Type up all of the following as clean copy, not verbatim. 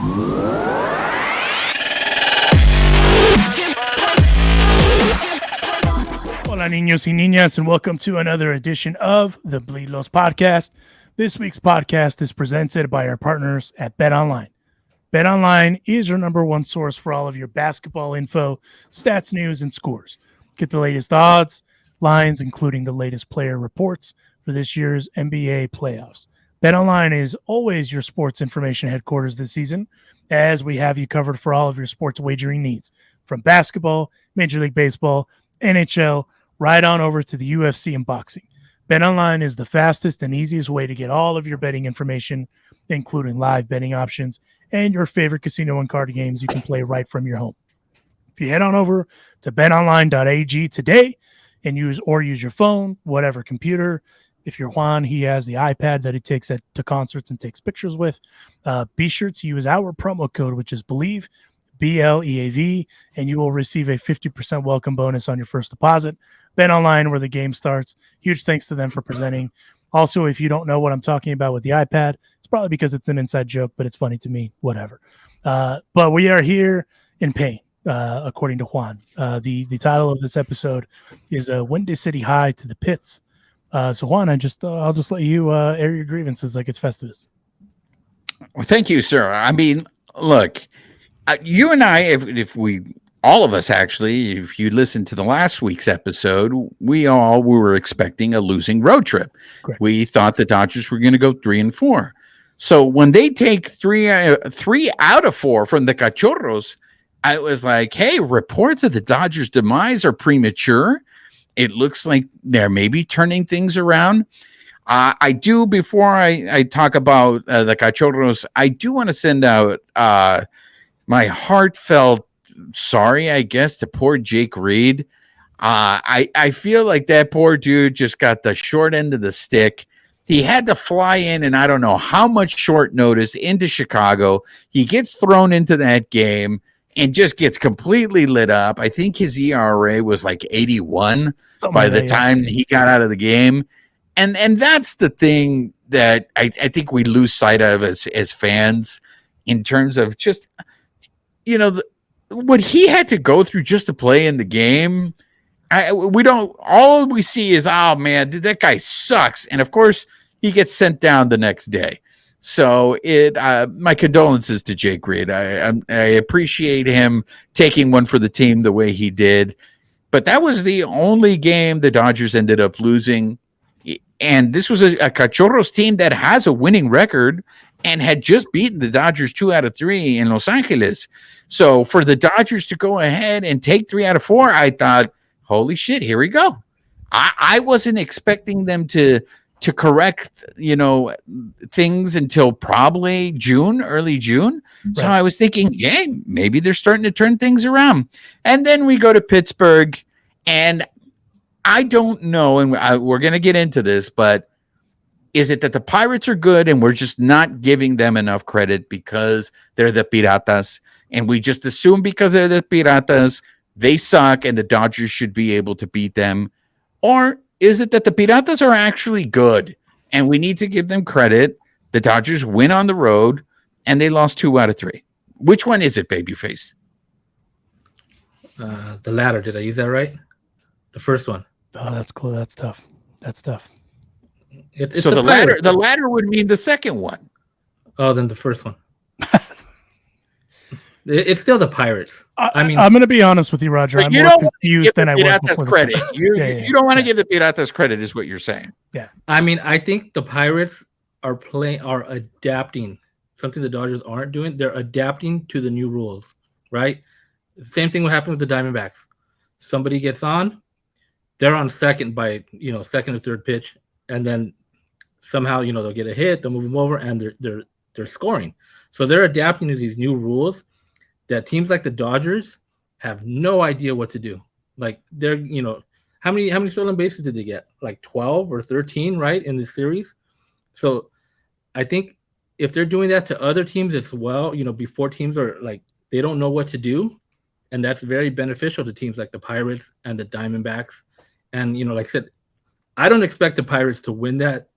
Hola, niños y niñas, and welcome to another edition of the Bleed Los Podcast. This week's podcast is presented by our partners at BetOnline. BetOnline is your number one source for all of your basketball info, stats, news, and scores. Get the latest odds, lines, including the latest player reports for this year's NBA playoffs. BetOnline is always your sports information headquarters this season, as we have you covered for all of your sports wagering needs, from basketball, Major League Baseball, NHL, right on over to the UFC and boxing. BetOnline is the fastest and easiest way to get all of your betting information, including live betting options and your favorite casino and card games you can play right from your home. If you head on over to betonline.ag today and use your phone, whatever computer. If you're Juan, he has the iPad that he takes to concerts and takes pictures with. Be sure to use our promo code, which is BELIEVE, BLEAV, and you will receive a 50% welcome bonus on your first deposit. BetOnline, where the game starts. Huge thanks to them for presenting. Also, if you don't know what I'm talking about with the iPad, it's probably because it's an inside joke, but it's funny to me, whatever. But we are here in pain, according to Juan. The title of this episode is Windy City High to the Pits. So Juan, I'll just let you air your grievances like it's Festivus. Well, thank you, sir. I mean, look, you and I, if all of us actually, if you listened to the last week's episode, we were expecting a losing road trip. Correct. We thought the Dodgers were going to go 3-4. So when they take three out of 4 from the Cachorros, I was like, hey, reports of the Dodgers' demise are premature. It looks like they're maybe turning things around. I do, before I talk about the Cachorros, I do want to send out my heartfelt sorry, I guess, to poor Jake Reed. I feel like that poor dude just got the short end of the stick. He had to fly in, and I don't know how much short notice, into Chicago. He gets thrown into that game and just gets completely lit up. I think his ERA was like 81 by the time he got out of the game. And that's the thing that I think we lose sight of as fans, in terms of just, what he had to go through just to play in the game. All we see is, oh man, that guy sucks. And of course he gets sent down the next day. So my condolences to Jake Reed. I appreciate him taking one for the team the way he did, but that was the only game the Dodgers ended up losing. And this was a Cachorros team that has a winning record and had just beaten the Dodgers 2 out of 3 in Los Angeles. So for the Dodgers to go ahead and take 3 out of 4, I thought, holy shit, here we go. I wasn't expecting them to correct, things until probably early June. Right. So I was thinking, yeah, maybe they're starting to turn things around. And then we go to Pittsburgh, and I don't know, and we're going to get into this, but is it that the Pirates are good and we're just not giving them enough credit because they're the Piratas, and we just assume because they're the Piratas, they suck and the Dodgers should be able to beat them? Or is it that the Piratas are actually good and we need to give them credit? The Dodgers win on the road and they lost 2 out of 3. Which one is it, babyface? The latter. Did I use that right? The first one. Oh, that's cool. That's tough. It's so the latter would mean the second one. Oh, then the first one. It's still the Pirates. I'm going to be honest with you, Roger. I'm more confused than I was before. Credit. You don't want to give the Piratas credit, is what you're saying. Yeah. I mean, I think the Pirates are adapting something the Dodgers aren't doing. They're adapting to the new rules, right? Same thing will happen with the Diamondbacks. Somebody gets on, they're on second by second or third pitch, and then somehow they'll get a hit, they'll move them over, and they're scoring. So they're adapting to these new rules that teams like the Dodgers have no idea what to do. Like they're how many stolen bases did they get? Like 12 or 13, right, in the series. So I think if they're doing that to other teams as well, before teams are like they don't know what to do, and that's very beneficial to teams like the Pirates and the Diamondbacks. And like I said, I don't expect the Pirates to win that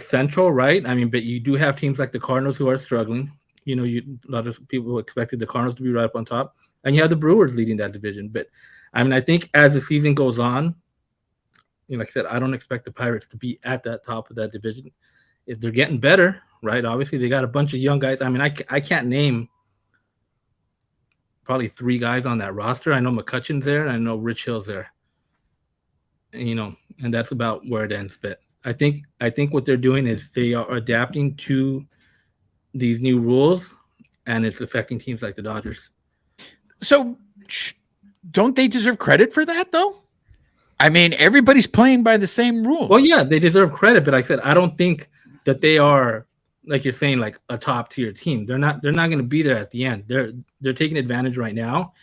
Central, right? I mean, but you do have teams like the Cardinals who are struggling. You know, a lot of people expected the Cardinals to be right up on top, and you have the Brewers leading that division. But I mean, I think as the season goes on, you know, like I said, I don't expect the Pirates to be at that top of that division. If they're getting better, right? Obviously, they got a bunch of young guys. I mean, I can't name probably 3 guys on that roster. I know McCutcheon's there, and I know Rich Hill's there. And, you know, and that's about where it ends. But I think what they're doing is they are adapting to these new rules, and it's affecting teams like the Dodgers. So don't they deserve credit for that, though? I mean, everybody's playing by the same rules. Well, yeah, they deserve credit, but like I said, I don't think that they are, like you're saying, like a top tier team. They're not going to be there at the end. They're taking advantage right now,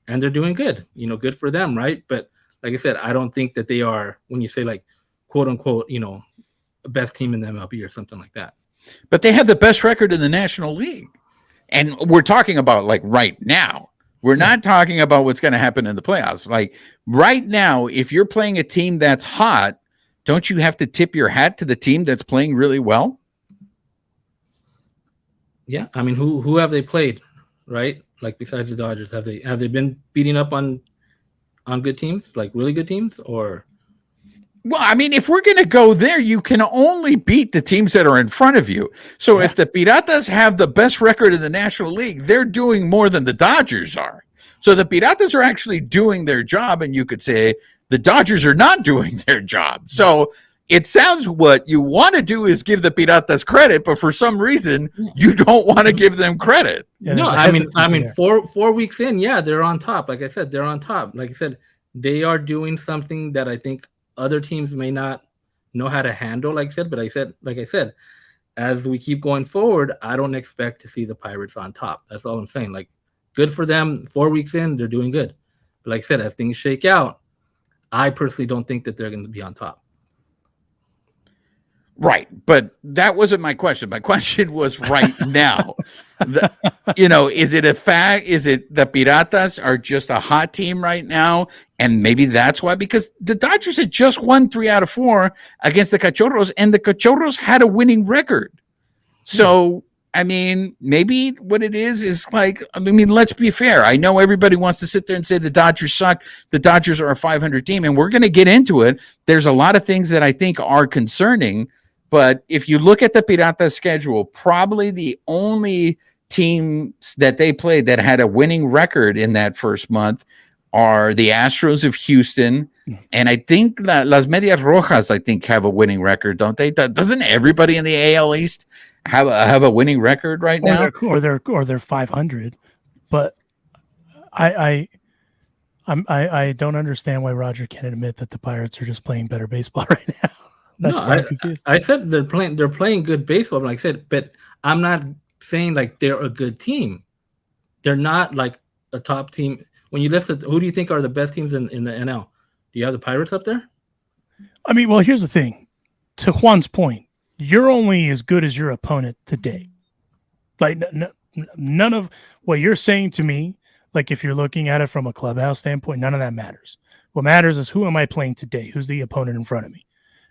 and they're doing good. You know, good for them, right? But like I said, I don't think that they are, when you say like quote unquote, you know, best team in the MLB or something like that. But they have the best record in the National League. And we're talking about like right now. We're not talking about what's going to happen in the playoffs. Like right now, if you're playing a team that's hot, don't you have to tip your hat to the team that's playing really well? Yeah, I mean, who have they played, right? Like besides the Dodgers, have they been beating up on good teams, like really good teams, or? Well, I mean, if we're going to go there, you can only beat the teams that are in front of you. So if the Piratas have the best record in the National League, they're doing more than the Dodgers are. So the Piratas are actually doing their job, and you could say the Dodgers are not doing their job. So it sounds what you want to do is give the Piratas credit, but for some reason you don't want to give them credit. Yeah, no, I mean, 4 weeks in, yeah, they're on top. Like I said, they're on top. Like I said, they are doing something that I think other teams may not know how to handle. Like I said, as we keep going forward, I don't expect to see the Pirates on top. That's all I'm saying. Like, good for them. 4 weeks in, they're doing good. But like I said, as things shake out, I personally don't think that they're going to be on top. Right. But that wasn't my question. My question was right now. Is it a fact? Is it the Piratas are just a hot team right now? And maybe that's why, because the Dodgers had just won 3 out of 4 against the Cachorros, and the Cachorros had a winning record. So, I mean, maybe what it is like, I mean, let's be fair. I know everybody wants to sit there and say the Dodgers suck. The Dodgers are a 500 team, and we're going to get into it. There's a lot of things that I think are concerning. But if you look at the Piratas schedule, probably the only teams that they played that had a winning record in that first month are the Astros of Houston. And I think that Las Medias Rojas, I think, have a winning record, don't they? Doesn't everybody in the AL East have a winning record right now? Or they're 500. But I don't understand why Roger can't admit that the Pirates are just playing better baseball right now. I said they're playing good baseball, like I said, but I'm not saying like they're a good team. They're not like a top team. When you list it, who do you think are the best teams in the NL? Do you have the Pirates up there? I mean, well, here's the thing. To Juan's point, you're only as good as your opponent today. Like none of what you're saying to me, like if you're looking at it from a clubhouse standpoint, none of that matters. What matters is who am I playing today? Who's the opponent in front of me?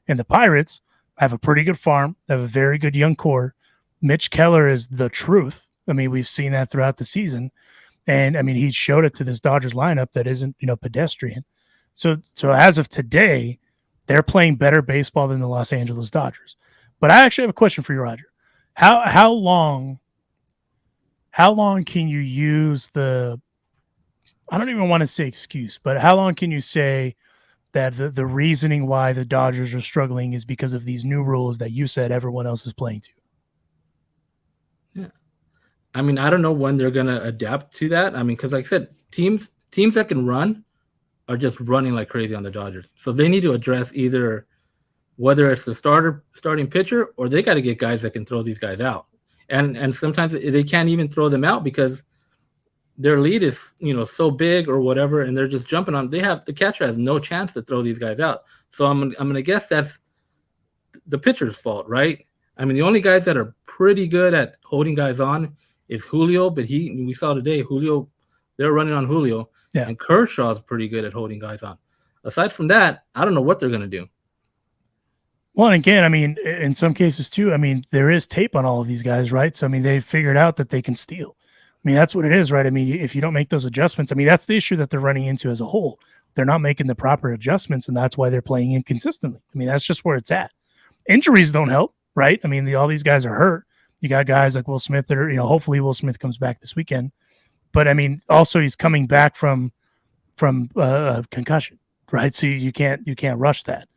And the Pirates have a pretty good farm. They have a very good young core. Mitch Keller is the truth. I mean, we've seen that throughout the season. And, I mean, he showed it to this Dodgers lineup that isn't, pedestrian. So as of today, they're playing better baseball than the Los Angeles Dodgers. But I actually have a question for you, Roger. How long can you use the – I don't even want to say excuse, but how long can you say – that the reasoning why the Dodgers are struggling is because of these new rules that you said everyone else is playing to? Yeah. I mean, I don't know when they're going to adapt to that. I mean, because like I said, teams that can run are just running like crazy on the Dodgers. So they need to address either whether it's the starting pitcher, or they got to get guys that can throw these guys out. And sometimes they can't even throw them out because their lead is, so big or whatever, and they're just jumping on. The catcher has no chance to throw these guys out. So I'm gonna guess that's the pitcher's fault, right? I mean, the only guys that are pretty good at holding guys on is Julio, but we saw today Julio, they're running on Julio, and Kershaw's pretty good at holding guys on. Aside from that, I don't know what they're gonna do. Well, and again, I mean, in some cases too, I mean, there is tape on all of these guys, right? So, I mean, they've figured out that they can steal. I mean, that's what it is, right? I mean, if you don't make those adjustments, I mean, that's the issue that they're running into as a whole. They're not making the proper adjustments, and that's why they're playing inconsistently. I mean, that's just where it's at. Injuries don't help, right? I mean, all these guys are hurt. You got guys like Will Smith that are, hopefully Will Smith comes back this weekend. But I mean, also he's coming back from concussion, right? So you can't rush that.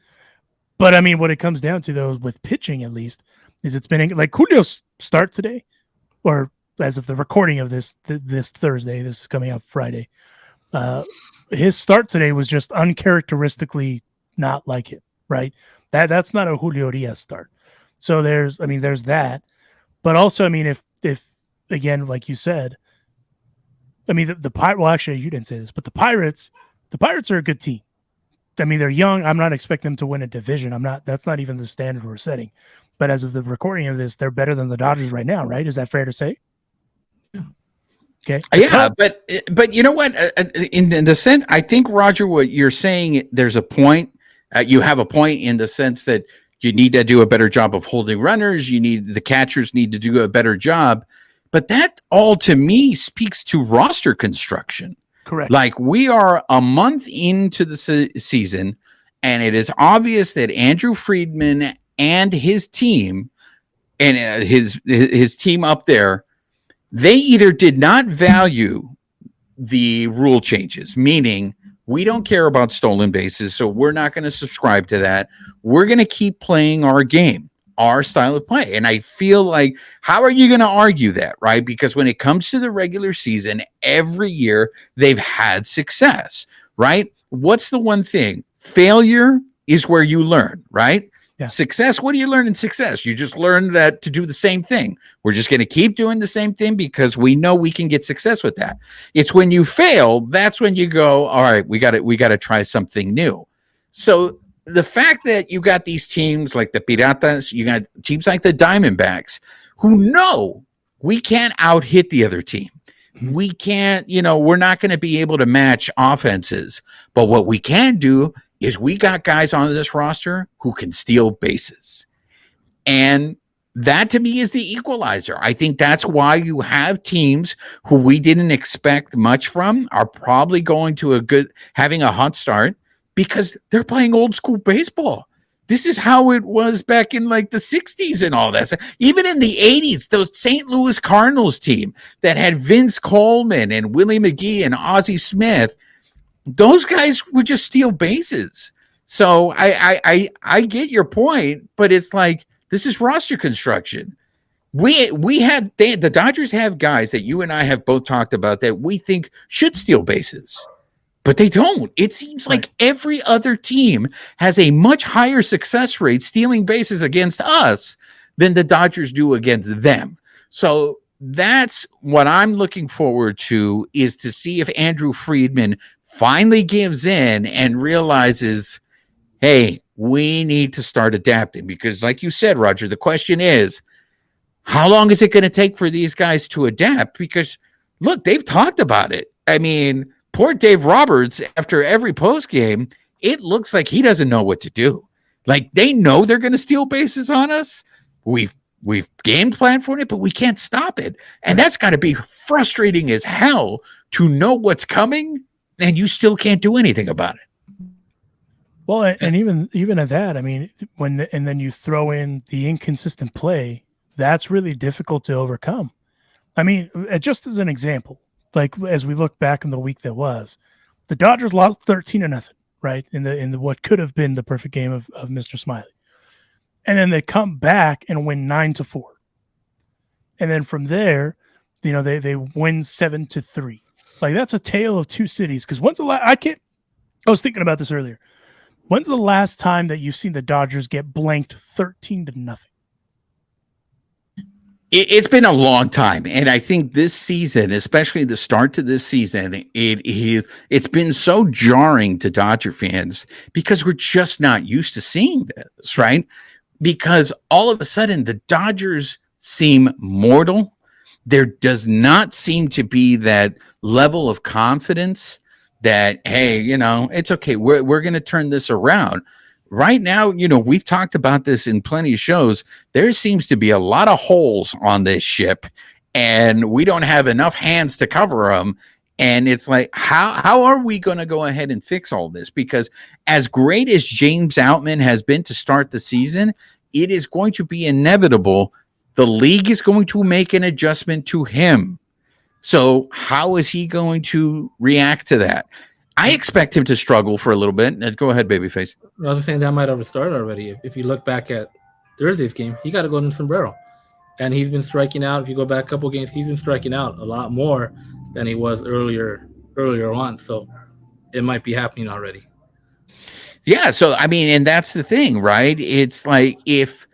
But I mean, what it comes down to though, with pitching at least, is it's been like Julio's start today, or as of the recording of this Thursday, this is coming out Friday. His start today was just uncharacteristically not like him, right? That's not a Julio Diaz start. So there's that. But also, I mean, if again, like you said, I mean, the Pirates, well, actually, you didn't say this, but the Pirates are a good team. I mean, they're young. I'm not expecting them to win a division. That's not even the standard we're setting. But as of the recording of this, they're better than the Dodgers right now, right? Is that fair to say? Yeah. Okay. Yeah, but you know what? In the sense, I think, Roger, what you're saying, there's a point. You have a point in the sense that you need to do a better job of holding runners. The catchers need to do a better job. But that all to me speaks to roster construction. Correct. Like, we are a month into the season, and it is obvious that Andrew Friedman and his team and his team up there, they either did not value the rule changes, meaning we don't care about stolen bases, so we're not going to subscribe to that. We're going to keep playing our game, our style of play. And I feel like, how are you going to argue that, right? Because when it comes to the regular season, every year they've had success, right? What's the one thing? Failure is where you learn, right? Yeah. Success, what do you learn in success? You just learn that to do the same thing. We're just going to keep doing the same thing because we know we can get success with that. It's when you fail, that's when you go, all right, we got to try something new. So the fact that you got these teams like the Piratas, you got teams like the Diamondbacks who know we can't out-hit the other team. We can't, we're not going to be able to match offenses. But what we can do is we got guys on this roster who can steal bases. And that to me is the equalizer. I think that's why you have teams who we didn't expect much from are probably going to having a hot start because they're playing old school baseball. This is how it was back in like the 60s and all that. Even in the 80s, those St. Louis Cardinals team that had Vince Coleman and Willie McGee and Ozzie Smith, those guys would just steal bases. So I get your point, but it's like, this is roster construction. The Dodgers have guys that you and I have both talked about that we think should steal bases, but they don't. It seems like every other team has a much higher success rate stealing bases against us than the Dodgers do against them. So that's what I'm looking forward to, is to see if Andrew Friedman finally gives in and realizes, hey, we need to start adapting. Because like you said, Roger, the question is, how long is it going to take for these guys to adapt? Because look, they've talked about it. I mean, poor Dave Roberts, after every post game, it looks like he doesn't know what to do. Like, they know they're going to steal bases on us. We've game planned for it, but we can't stop it. And that's got to be frustrating as hell to know what's coming and you still can't do anything about it. Well, and even at that, I mean, and then you throw in the inconsistent play, that's really difficult to overcome. I mean, just as an example, like as we look back in the week that was, the Dodgers lost 13-0, right? In the what could have been the perfect game of Mr. Smiley. And then they come back and win 9-4. And then from there, they win 7-3. Like, that's a tale of two cities. Because when's the last? I was thinking about this earlier. When's the last time that you've seen the Dodgers get blanked 13-0? It's been a long time, and I think this season, especially the start to this season, it's been so jarring to Dodger fans because we're just not used to seeing this, right? Because all of a sudden the Dodgers seem mortal. There does not seem to be that level of confidence that, hey, it's okay. We're going to turn this around. right now, we've talked about this in plenty of shows. There seems to be a lot of holes on this ship, and we don't have enough hands to cover them. And it's like, how are we going to go ahead and fix all this? Because as great as James Outman has been to start the season, it is going to be inevitable. The league is going to make an adjustment to him. So how is he going to react to that? I expect him to struggle for a little bit. Go ahead, babyface. I was saying that might have started already. If you look back at Thursday's game, he got a golden sombrero, and he's been striking out. If you go back a couple games, he's been striking out a lot more than he was earlier on. So it might be happening already. Yeah. So I mean, and that's the thing, right? It's like, if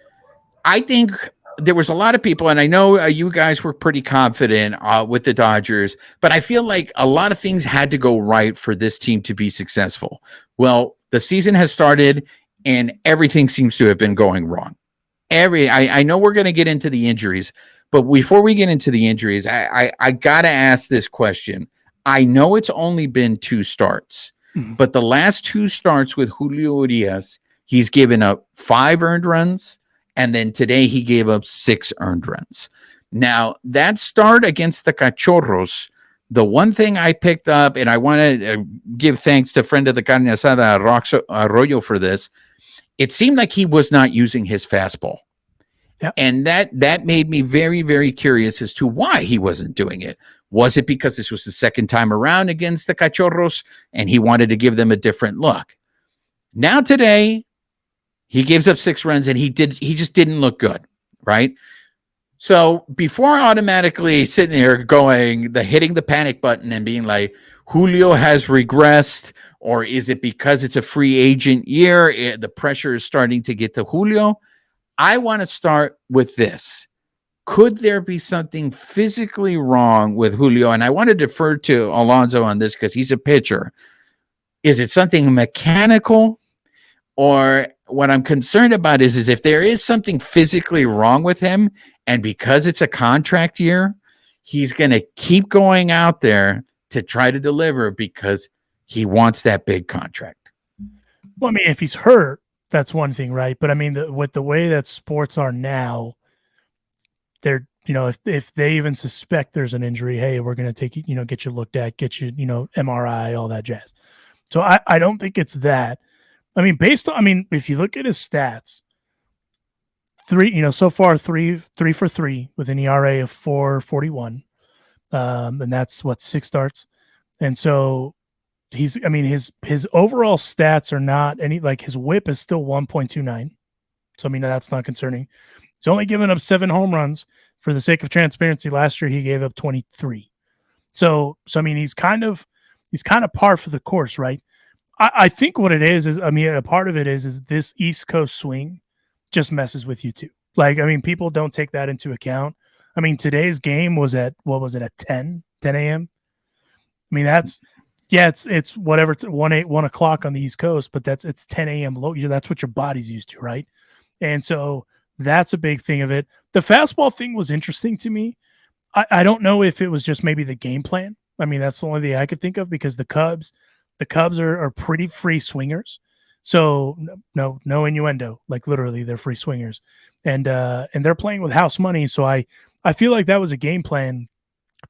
I think there was a lot of people, and I know you guys were pretty confident with the Dodgers, but I feel like a lot of things had to go right for this team to be successful. Well, the season has started, and everything seems to have been going wrong. I know we're going to get into the injuries, but before we get into the injuries, I got to ask this question. I know it's only been 2 starts, but the last 2 starts with Julio Urias, he's given up 5 earned runs. And then today he gave up 6 earned runs. Now, that start against the Cachorros, the one thing I picked up, and I want to give thanks to friend of the Carne Asada, Rox Arroyo, for this, it seemed like he was not using his fastball. Yep. And that made me very, very curious as to why he wasn't doing it. Was it because this was the second time around against the Cachorros and he wanted to give them a different look? Now today, he gives up 6 runs, and he just didn't look good, right? So before automatically sitting there hitting the panic button and being like, Julio has regressed, or is it because it's a free agent year, the pressure is starting to get to Julio? I want to start with this. Could there be something physically wrong with Julio? And I want to defer to Alonso on this because he's a pitcher. Is it something mechanical? Or what I'm concerned about is if there is something physically wrong with him, and because it's a contract year, he's going to keep going out there to try to deliver because he wants that big contract. Well, I mean, if he's hurt, that's one thing, right? But I mean, with the way that sports are now, they're, if they even suspect there's an injury, hey, we're going to take you, get you looked at, get you, MRI, all that jazz. So I don't think it's that. I mean, if you look at his stats, so far 3 for 3 with an ERA of 4.41, and that's 6 starts, and so his overall stats are not any, like, his WHIP is still 1.29, so I mean that's not concerning. He's only given up 7 home runs. For the sake of transparency, last year he gave up 23, so I mean he's kind of par for the course, right? I think what it is I mean, a part of it is this East Coast swing just messes with you too. Like, I mean, people don't take that into account. I mean, today's game was at, what was it, at 10 a.m.? I mean, it's whatever, it's 1 o'clock on the East Coast, but it's 10 a.m. low. That's what your body's used to, right? And so that's a big thing of it. The fastball thing was interesting to me. I don't know if it was just maybe the game plan. I mean, that's the only thing I could think of, because the Cubs are pretty free swingers. So no innuendo, like literally they're free swingers, and they're playing with house money. So I feel like that was a game plan.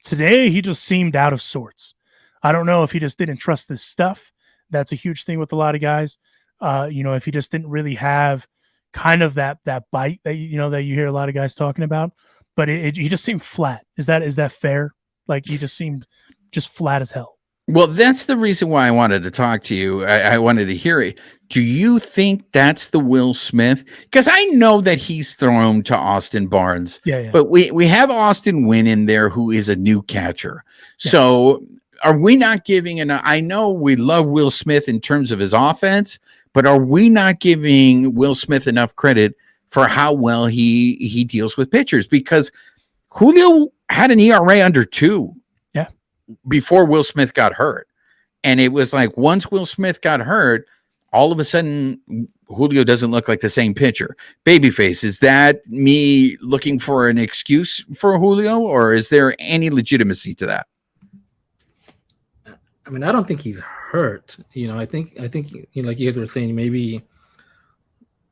Today, he just seemed out of sorts. I don't know if he just didn't trust this stuff. That's a huge thing with a lot of guys. If he just didn't really have kind of that bite that that you hear a lot of guys talking about, but he just seemed flat. Is that fair? Like, he just seemed just flat as hell. Well, that's the reason why I wanted to talk to you. I wanted to hear it. Do you think that's the Will Smith? Because I know that he's thrown to Austin Barnes. Yeah. But we have Austin Wynn in there, who is a new catcher. Yeah. So are we not giving I know we love Will Smith in terms of his offense, but are we not giving Will Smith enough credit for how well he deals with pitchers? Because Julio had an ERA under 2. Before Will Smith got hurt. And it was like, once Will Smith got hurt, all of a sudden Julio doesn't look like the same pitcher. Babyface, is that me looking for an excuse for Julio, or is there any legitimacy to that? I mean, I don't think he's hurt. I think like you guys were saying, maybe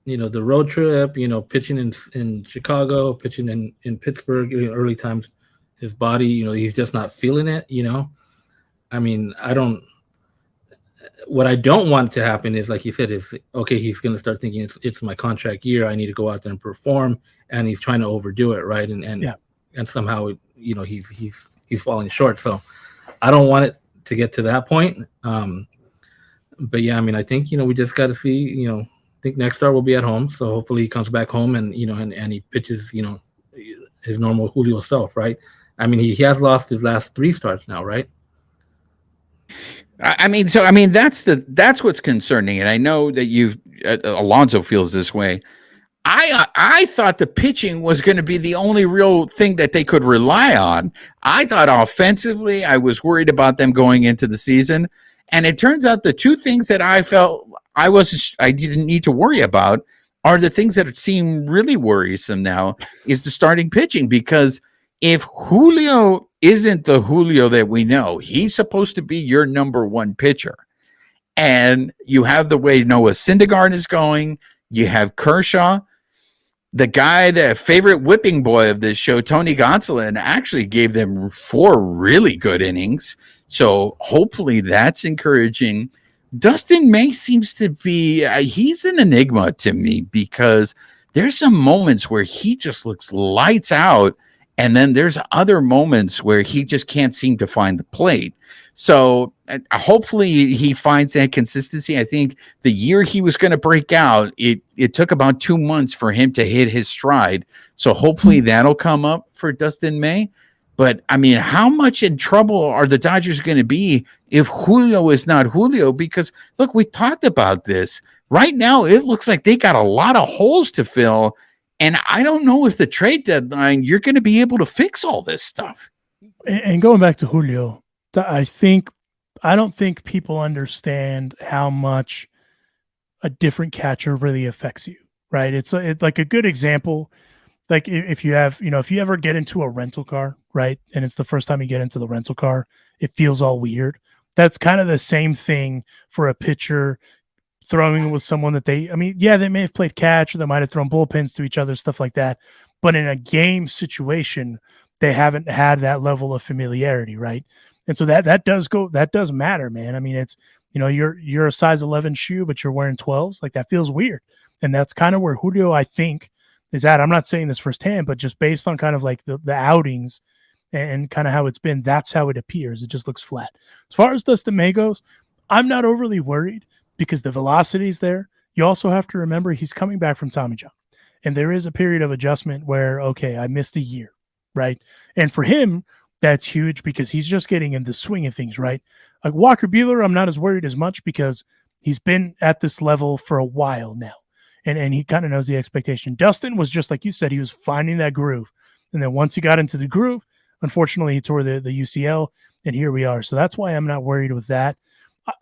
the road trip, pitching in Chicago, pitching in Pittsburgh, early times, his body, he's just not feeling it. I mean, what I don't want to happen is, like you said, is okay. He's going to start thinking it's my contract year. I need to go out there and perform, and he's trying to overdo it, right? And somehow, he's falling short. So I don't want it to get to that point. But yeah, I mean, I think we just got to see. I think next start will be at home, so hopefully he comes back home and and he pitches his normal Julio self, right? I mean, he has lost his last 3 starts now, right? I mean, that's what's concerning, and I know that Alonso feels this way. I thought the pitching was going to be the only real thing that they could rely on. I thought offensively, I was worried about them going into the season, and it turns out the 2 things that I felt I didn't need to worry about are the things that seem really worrisome now is the starting pitching, because if Julio isn't the Julio that we know, he's supposed to be your number 1 pitcher. And you have the way Noah Syndergaard is going. You have Kershaw. The guy, the favorite whipping boy of this show, Tony Gonsolin, actually gave them 4 really good innings. So hopefully that's encouraging. Dustin May seems to be, he's an enigma to me, because there's some moments where he just looks lights out. And then there's other moments where he just can't seem to find the plate. So hopefully he finds that consistency. I think the year he was going to break out, it took about 2 months for him to hit his stride. So hopefully that'll come up for Dustin May. But I mean, how much in trouble are the Dodgers going to be if Julio is not Julio? Because look, we talked about this. Right now, it looks like they got a lot of holes to fill. And I don't know if the trade deadline, you're going to be able to fix all this stuff. And going back to Julio, I don't think people understand how much a different catcher really affects you, right? It's like a good example. Like if you have, if you ever get into a rental car, right? And it's the first time you get into the rental car, it feels all weird. That's kind of the same thing for a pitcher throwing with someone that they may have played catch, or they might have thrown bullpens to each other, stuff like that. But in a game situation, they haven't had that level of familiarity, right? And so that does matter, man. I mean, it's, you're a size 11 shoe, but you're wearing 12s. Like, that feels weird. And that's kind of where Julio, I think, is at. I'm not saying this firsthand, but just based on kind of like the outings and kind of how it's been, that's how it appears. It just looks flat. As far as Dustin May goes, I'm not overly worried, because the velocity is there. You also have to remember he's coming back from Tommy John. And there is a period of adjustment where, okay, I missed a year, right? And for him, that's huge, because he's just getting in the swing of things, right? Like Walker Buehler, I'm not as worried as much, because he's been at this level for a while now. And he kind of knows the expectation. Dustin was just like you said, he was finding that groove. And then once he got into the groove, unfortunately, he tore the UCL, and here we are. So that's why I'm not worried with that.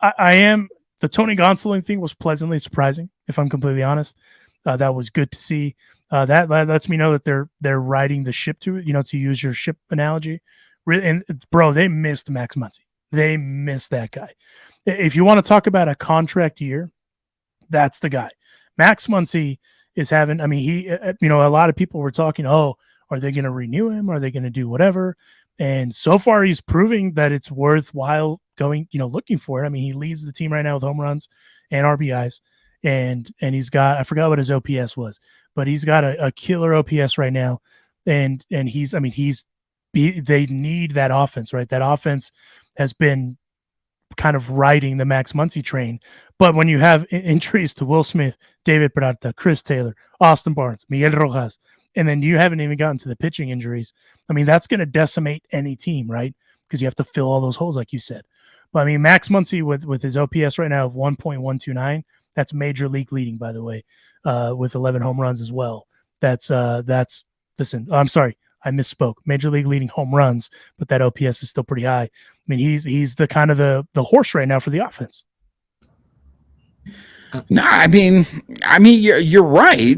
I am. The Tony Gonsolin thing was pleasantly surprising, if I'm completely honest. That was good to see. That lets me know that they're riding the ship to it, to use your ship analogy. Really, and bro, they missed Max Muncy. They missed that guy. If you want to talk about a contract year, that's the guy. Max Muncy is having, a lot of people were talking, oh, are they going to renew him? Are they going to do whatever? And so far, he's proving that it's worthwhile going, looking for it. I mean, he leads the team right now with home runs and RBIs. And he's got, I forgot what his OPS was, but he's got a killer OPS right now. And they need that offense, right? That offense has been kind of riding the Max Muncy train. But when you have injuries to Will Smith, David Peralta, Chris Taylor, Austin Barnes, Miguel Rojas, and then you haven't even gotten to the pitching injuries, that's going to decimate any team, right? Because you have to fill all those holes, like you said. But Max Muncy with his OPS right now of 1.129, that's major league leading, by the way, with 11 home runs as well. Listen, I'm sorry, I misspoke. Major league leading home runs, but that OPS is still pretty high. He's the kind of the horse right now for the offense. No, you're right.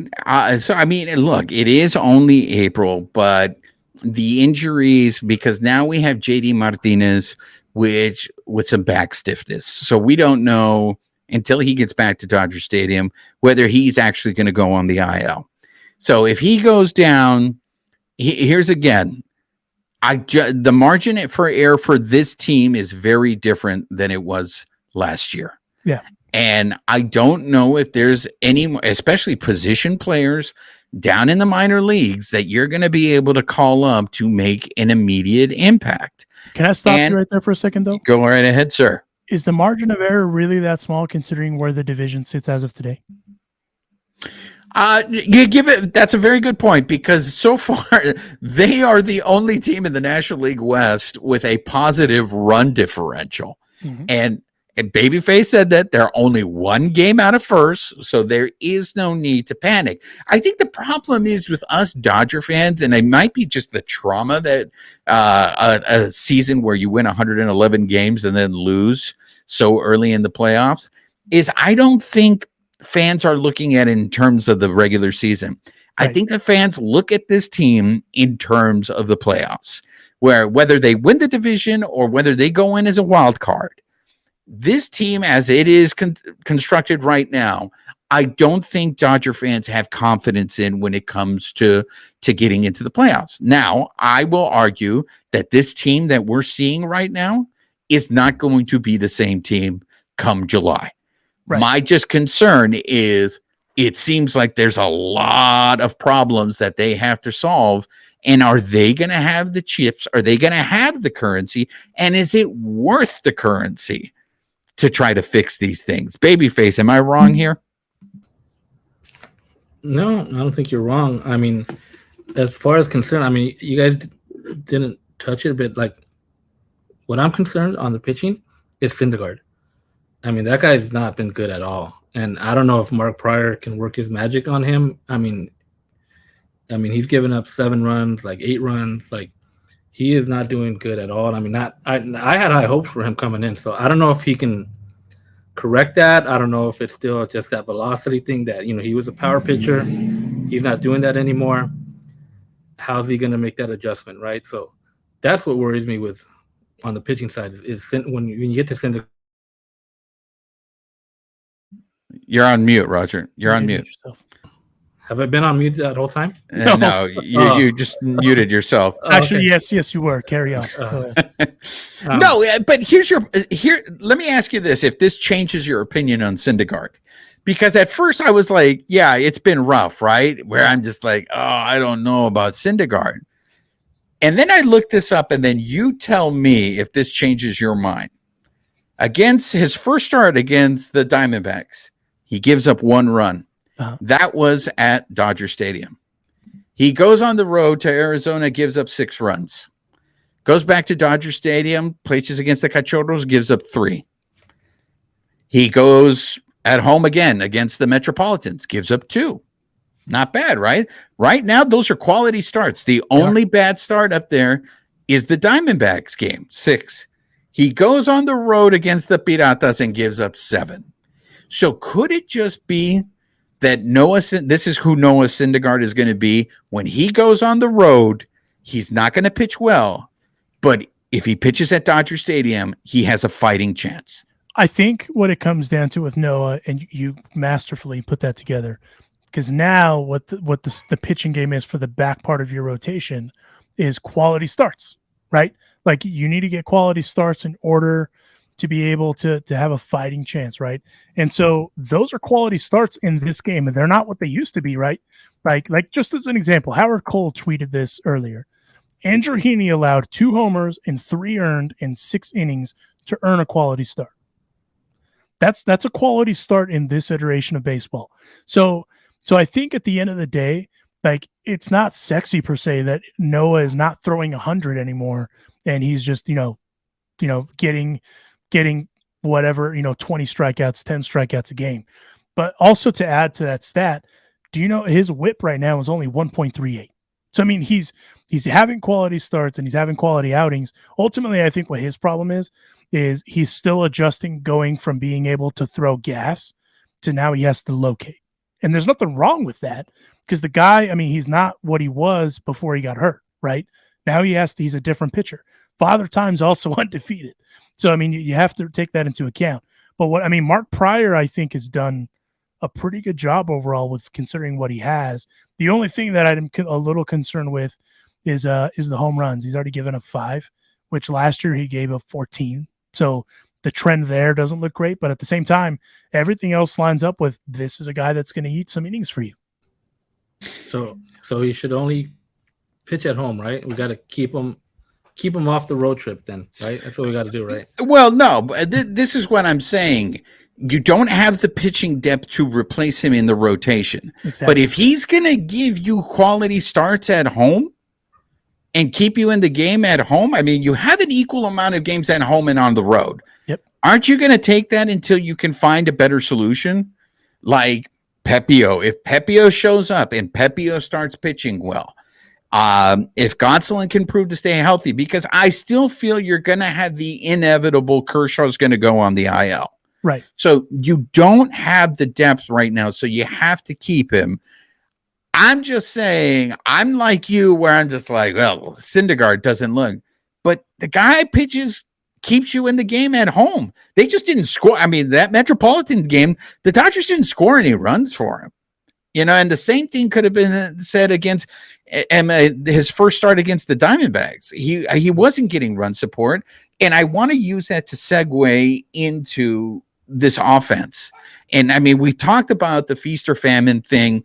Look, it is only April, but the injuries, because now we have JD Martinez, with some back stiffness. So we don't know until he gets back to Dodger Stadium, whether he's actually going to go on the IL. So if he goes down, here's again, the margin for error for this team is very different than it was last year. Yeah. And I don't know if there's any, especially position players down in the minor leagues, that you're going to be able to call up to make an immediate impact. Can I stop you right there for a second, though? Go right ahead, sir. Is the margin of error really that small considering where the division sits as of today? You give it. That's a very good point, because so far they are the only team in the National League West with a positive run differential. Mm-hmm. And Babyface said that they're only one game out of first, so there is no need to panic. I think the problem is with us Dodger fans, and it might be just the trauma that a season where you win 111 games and then lose so early in the playoffs, is I don't think fans are looking at it in terms of the regular season. Right. I think the fans look at this team in terms of the playoffs, where whether they win the division or whether they go in as a wild card, this team as it is constructed right now, I don't think Dodger fans have confidence in when it comes to getting into the playoffs. Now, I will argue that this team that we're seeing right now is not going to be the same team come July. Right. My just concern is it seems like there's a lot of problems that they have to solve. And are they going to have the chips? Are they going to have the currency? And is it worth the currency to try to fix these things? Babyface, am I wrong here? No, I don't think you're wrong. I mean, as far as concerned, I mean, you guys didn't touch it, but like what I'm concerned on the pitching is Syndergaard. I mean, that guy's not been good at all. And I don't know if Mark Pryor can work his magic on him. I mean, he's given up 7 runs, like 8 runs. Like, he is not doing good at all. I mean, I had high hopes for him coming in. So I don't know if he can correct that. I don't know if it's still just that velocity thing that, he was a power pitcher. He's not doing that anymore. How's he going to make that adjustment, right? So that's what worries me on the pitching side is when you get to Syndergaard. You're on mute, Roger. You're on mute. Yourself. Have I been on mute that whole time? No, you just muted yourself. Actually, okay. Yes, you were. Carry on. No, but let me ask you this: if this changes your opinion on Syndergaard, because at first I was like, yeah, it's been rough, right? Where I'm just like, oh, I don't know about Syndergaard. And then I looked this up, and then you tell me if this changes your mind. Against his first start against the Diamondbacks, he gives up 1 run. Uh-huh. That was at Dodger Stadium. He goes on the road to Arizona, gives up 6 runs. Goes back to Dodger Stadium, pitches against the Cachorros, gives up 3. He goes at home again against the Metropolitans, gives up 2. Not bad, right? Right now, those are quality starts. The only bad start up there is the Diamondbacks game, 6. He goes on the road against the Piratas and gives up 7. So could it just be that this is who Noah Syndergaard is going to be when he goes on the road? He's not going to pitch well, but if he pitches at Dodger Stadium, he has a fighting chance. I think what it comes down to with Noah, and you masterfully put that together, because now what the pitching game is for the back part of your rotation is quality starts, right? Like, you need to get quality starts in order to be able to have a fighting chance, right? And so those are quality starts in this game, and they're not what they used to be, right? Like just as an example, Howard Cole tweeted this earlier. Andrew Heaney allowed 2 homers and 3 earned in 6 innings to earn a quality start. That's a quality start in this iteration of baseball. So I think at the end of the day, like, it's not sexy per se that Noah is not throwing 100 anymore, and he's just getting whatever 20 strikeouts, 10 strikeouts a game. But also, to add to that stat, do you know his WHIP right now is only 1.38? So I mean, he's having quality starts and he's having quality outings. Ultimately, I think what his problem is he's still adjusting, going from being able to throw gas to now he has to locate. And there's nothing wrong with that, because the guy, I mean, he's not what he was before he got hurt, right? Now he's a different pitcher. Father Time's also undefeated. So, I mean, you have to take that into account. But Mark Pryor, I think, has done a pretty good job overall with considering what he has. The only thing that I'm a little concerned with is the home runs. He's already given up 5, which last year he gave up 14. So the trend there doesn't look great. But at the same time, everything else lines up with this is a guy that's going to eat some innings for you. So he should only pitch at home, right? We got to keep him off the road trip then, right? That's what we got to do, right? Well, no, this is what I'm saying. You don't have the pitching depth to replace him in the rotation. Exactly. But if he's going to give you quality starts at home and keep you in the game at home, you have an equal amount of games at home and on the road. Yep. Aren't you going to take that until you can find a better solution? Like Pepio. If Pepio shows up and Pepio starts pitching well, if Gonsolin can prove to stay healthy, because I still feel you're going to have the inevitable Kershaw's going to go on the IL. Right. So you don't have the depth right now, so you have to keep him. I'm just saying, I'm like you, where I'm just like, well, Syndergaard doesn't look. But the guy pitches, keeps you in the game at home. They just didn't score. That Metropolitan game, the Dodgers didn't score any runs for him. And the same thing could have been said against his first start against the Diamondbacks. He wasn't getting run support, and I want to use that to segue into this offense. And we talked about the feast or famine thing.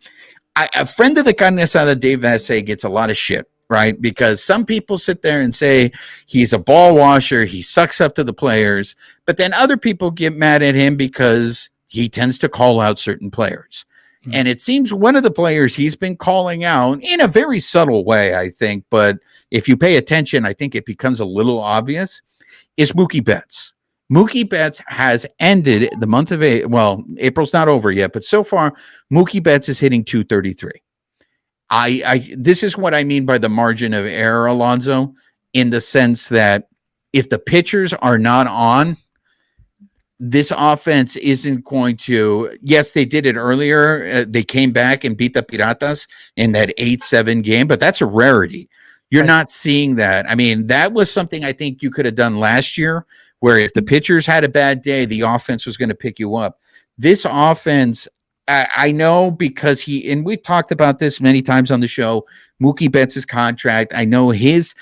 A friend of the carne asada, Dave Vassay, gets a lot of shit, right? Because some people sit there and say he's a ball washer, he sucks up to the players, but then other people get mad at him because he tends to call out certain players. And it seems one of the players he's been calling out in a very subtle way, I think, but if you pay attention, I think it becomes a little obvious, is Mookie Betts. Mookie Betts has ended the month of April. Well, April's not over yet, but so far, Mookie Betts is hitting 233. This is what I mean by the margin of error, Alonso, in the sense that if the pitchers are not on, this offense isn't going to. Yes, they did it earlier. They came back and beat the Piratas in that 8-7 game, but that's a rarity. You're not seeing that. That was something I think you could have done last year, where if the pitchers had a bad day, the offense was going to pick you up. This offense, I know, because and we've talked about this many times on the show, Mookie Betts' contract, I know his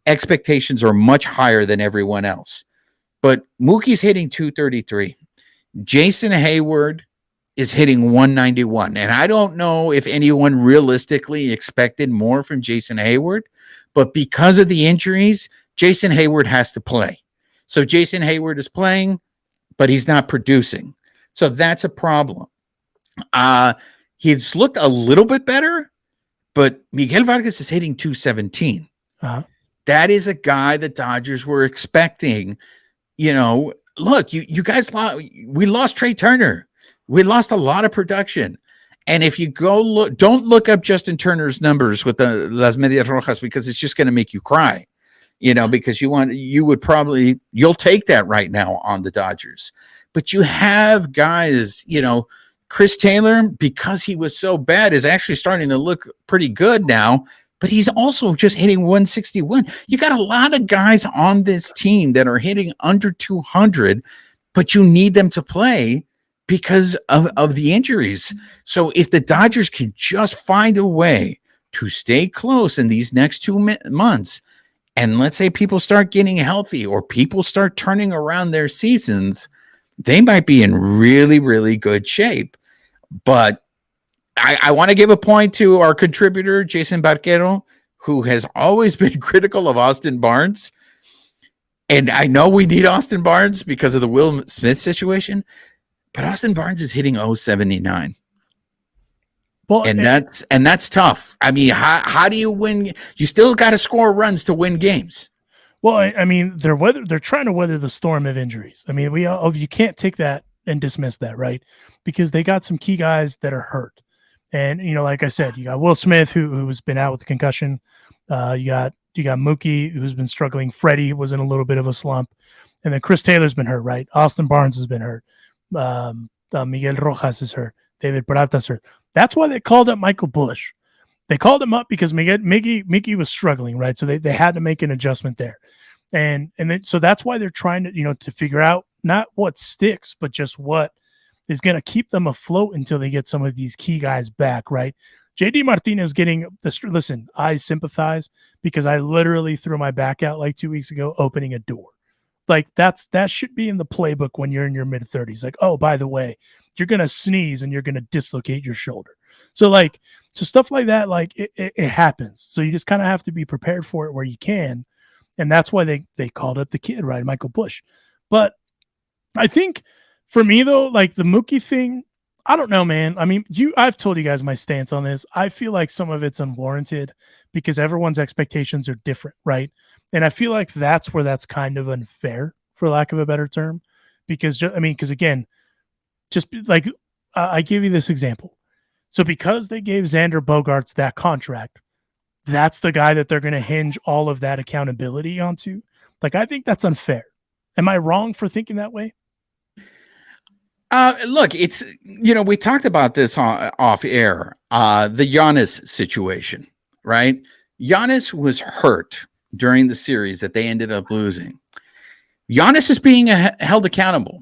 expectations are much higher than everyone else. But Mookie's hitting 233. Jason Hayward is hitting 191. And I don't know if anyone realistically expected more from Jason Hayward, but because of the injuries, Jason Hayward has to play. So Jason Hayward is playing, but he's not producing. So that's a problem. He's looked a little bit better, but Miguel Vargas is hitting 217. Uh-huh. That is a guy the Dodgers were expecting. Look, you guys we lost Trey Turner. We lost a lot of production. And if you go look, don't look up Justin Turner's numbers with the Las Medias Rojas, because it's just going to make you cry, because you'll take that right now on the Dodgers. But you have guys, Chris Taylor, because he was so bad, is actually starting to look pretty good now. But he's also just hitting 161. You got a lot of guys on this team that are hitting under 200, but you need them to play because of the injuries. So if the Dodgers can just find a way to stay close in these next 2 months, and let's say people start getting healthy or people start turning around their seasons, they might be in really, really good shape. But I want to give a point to our contributor, Jason Barquero, who has always been critical of Austin Barnes. And I know we need Austin Barnes because of the Will Smith situation, but Austin Barnes is hitting 079. Well, and that's tough. How do you win? You still got to score runs to win games. Well, they're trying to weather the storm of injuries. You can't take that and dismiss that, right? Because they got some key guys that are hurt. And, like I said, you got Will Smith, who's been out with a concussion. You got Mookie, who's been struggling. Freddie was in a little bit of a slump. And then Chris Taylor's been hurt, right? Austin Barnes has been hurt. Miguel Rojas is hurt. David Baratas hurt. That's why they called up Michael Bush. They called him up because Mickey was struggling, right? So they had to make an adjustment there. So that's why they're trying to, to figure out not what sticks, but just what is going to keep them afloat until they get some of these key guys back, right? JD Martinez getting the listen, I sympathize because I literally threw my back out like 2 weeks ago opening a door. Like that should be in the playbook when you're in your mid 30s. Like, oh, by the way, you're going to sneeze and you're going to dislocate your shoulder. So like, so stuff like that, like it happens. So you just kind of have to be prepared for it where you can. And that's why they called up the kid, right? Michael Bush. But I think for me though, like the Mookie thing, I don't know, man. I mean, I've told you guys my stance on this. I feel like some of it's unwarranted because everyone's expectations are different, right? And I feel like that's where that's kind of unfair, for lack of a better term. Because again, just like I give you this example. So because they gave Xander Bogaerts that contract, that's the guy that they're going to hinge all of that accountability onto. Like, I think that's unfair. Am I wrong for thinking that way? Look, it's, we talked about this off air, the Giannis situation, right? Giannis was hurt during the series that they ended up losing. Giannis is being held accountable.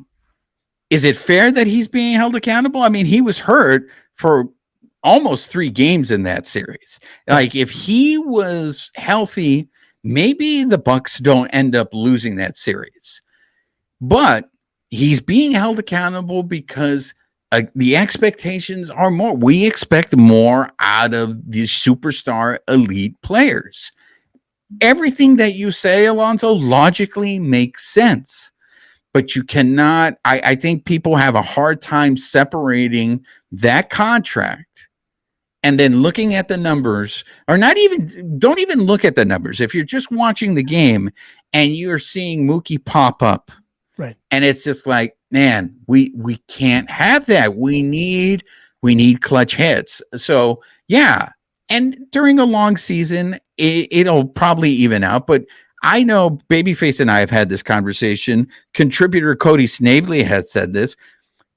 Is it fair that he's being held accountable? I mean, he was hurt for almost 3 games in that series. Like, if he was healthy, maybe the Bucks don't end up losing that series. But he's being held accountable because the expectations are more. We expect more out of these superstar elite players. Everything that you say, Alonso, logically makes sense. But you cannot, I think people have a hard time separating that contract and then looking at the numbers, or don't even look at the numbers. If you're just watching the game and you're seeing Mookie pop up, right, and it's just like, man, we can't have that. We need clutch hits. So yeah, and during a long season, it'll probably even out. But I know Babyface and I have had this conversation. Contributor Cody Snavely has said this.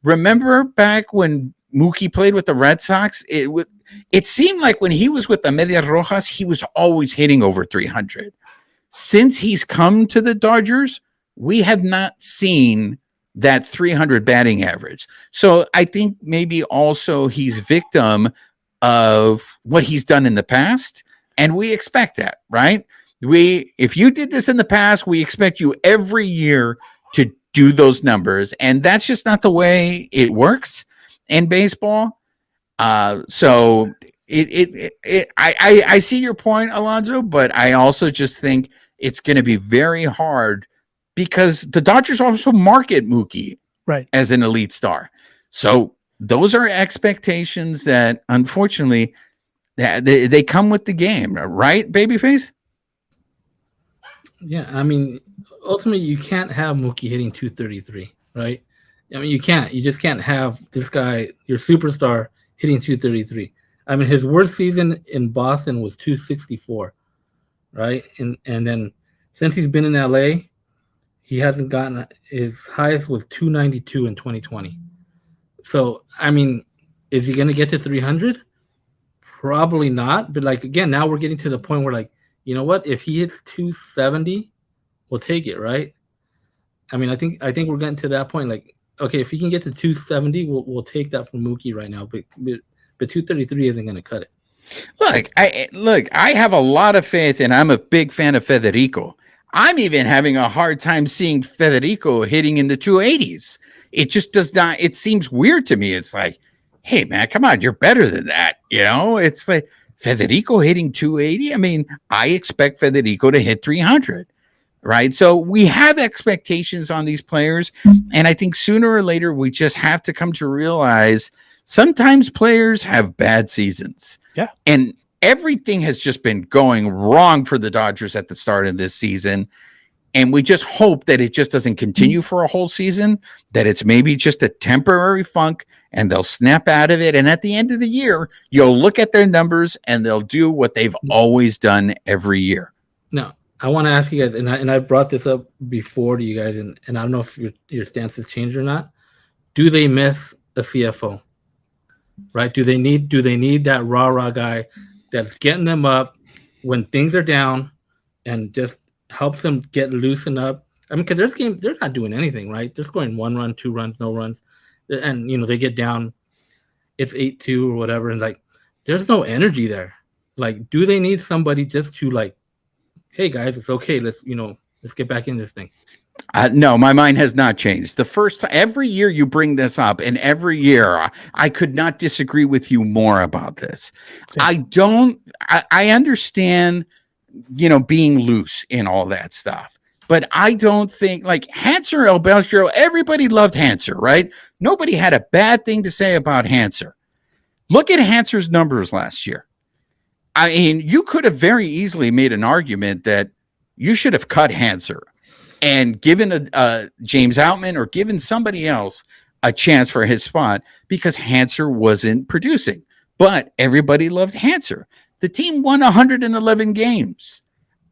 Remember back when Mookie played with the Red Sox? It seemed like when he was with the Medias Rojas, he was always hitting over 300. Since he's come to the Dodgers, we have not seen that 300 batting average. So I think maybe also he's victim of what he's done in the past. And we expect that, right? If you did this in the past, we expect you every year to do those numbers. And that's just not the way it works in baseball. So I see your point, Alonso, but I also just think it's going to be very hard because the Dodgers also market Mookie right as an elite star. So those are expectations that unfortunately they come with the game, right, Babyface? Yeah, I mean, ultimately, you can't have Mookie hitting 233, right? I mean, you can't. You just can't have this guy, your superstar, hitting 233. I mean, his worst season in Boston was 264, right? And then since he's been in LA, he hasn't gotten, his highest was 292 in 2020. So, I mean, is he going to get to 300? Probably not. But like, again, now we're getting to the point where, like, you know what? If he hits 270, we'll take it, right? I mean, I think we're getting to that point. Like, okay, if he can get to 270, we'll take that from Mookie right now. But 233 isn't going to cut it. Look, I have a lot of faith, and I'm a big fan of Federico. I'm even having a hard time seeing Federico hitting in the 280s. It just does not. It seems weird to me. It's like, hey, man, come on, you're better than that. It's like Federico hitting 280. I mean, I expect Federico to hit 300. Right. So we have expectations on these players. And I think sooner or later, we just have to come to realize sometimes players have bad seasons. Yeah. And everything has just been going wrong for the Dodgers at the start of this season. And we just hope that it just doesn't continue for a whole season, that it's maybe just a temporary funk and they'll snap out of it. And at the end of the year, you'll look at their numbers and they'll do what they've always done every year. No. I want to ask you guys, and I brought this up before to you guys, and I don't know if your stance has changed or not. Do they miss a CFO? Right? Do they need that rah guy that's getting them up when things are down and just helps them get loosened up I mean, because there's games they're not doing anything, right? They're scoring 1 run, 2 runs, no runs, and they get down, it's 8-2 or whatever, and like there's no energy there. Like, do they need somebody just to like, hey guys, it's okay, let's get back in this thing? No, my mind has not changed. The first time, every year you bring this up, and every year I could not disagree with you more about this. Same. I understand, being loose in all that stuff, but I don't think like Hanser El Beltro, everybody loved Hanser, right? Nobody had a bad thing to say about Hanser. Look at Hanser's numbers last year. I mean, you could have very easily made an argument that you should have cut Hanser and given a James Outman or given somebody else a chance for his spot because Hanser wasn't producing. But everybody loved Hanser. The team won 111 games.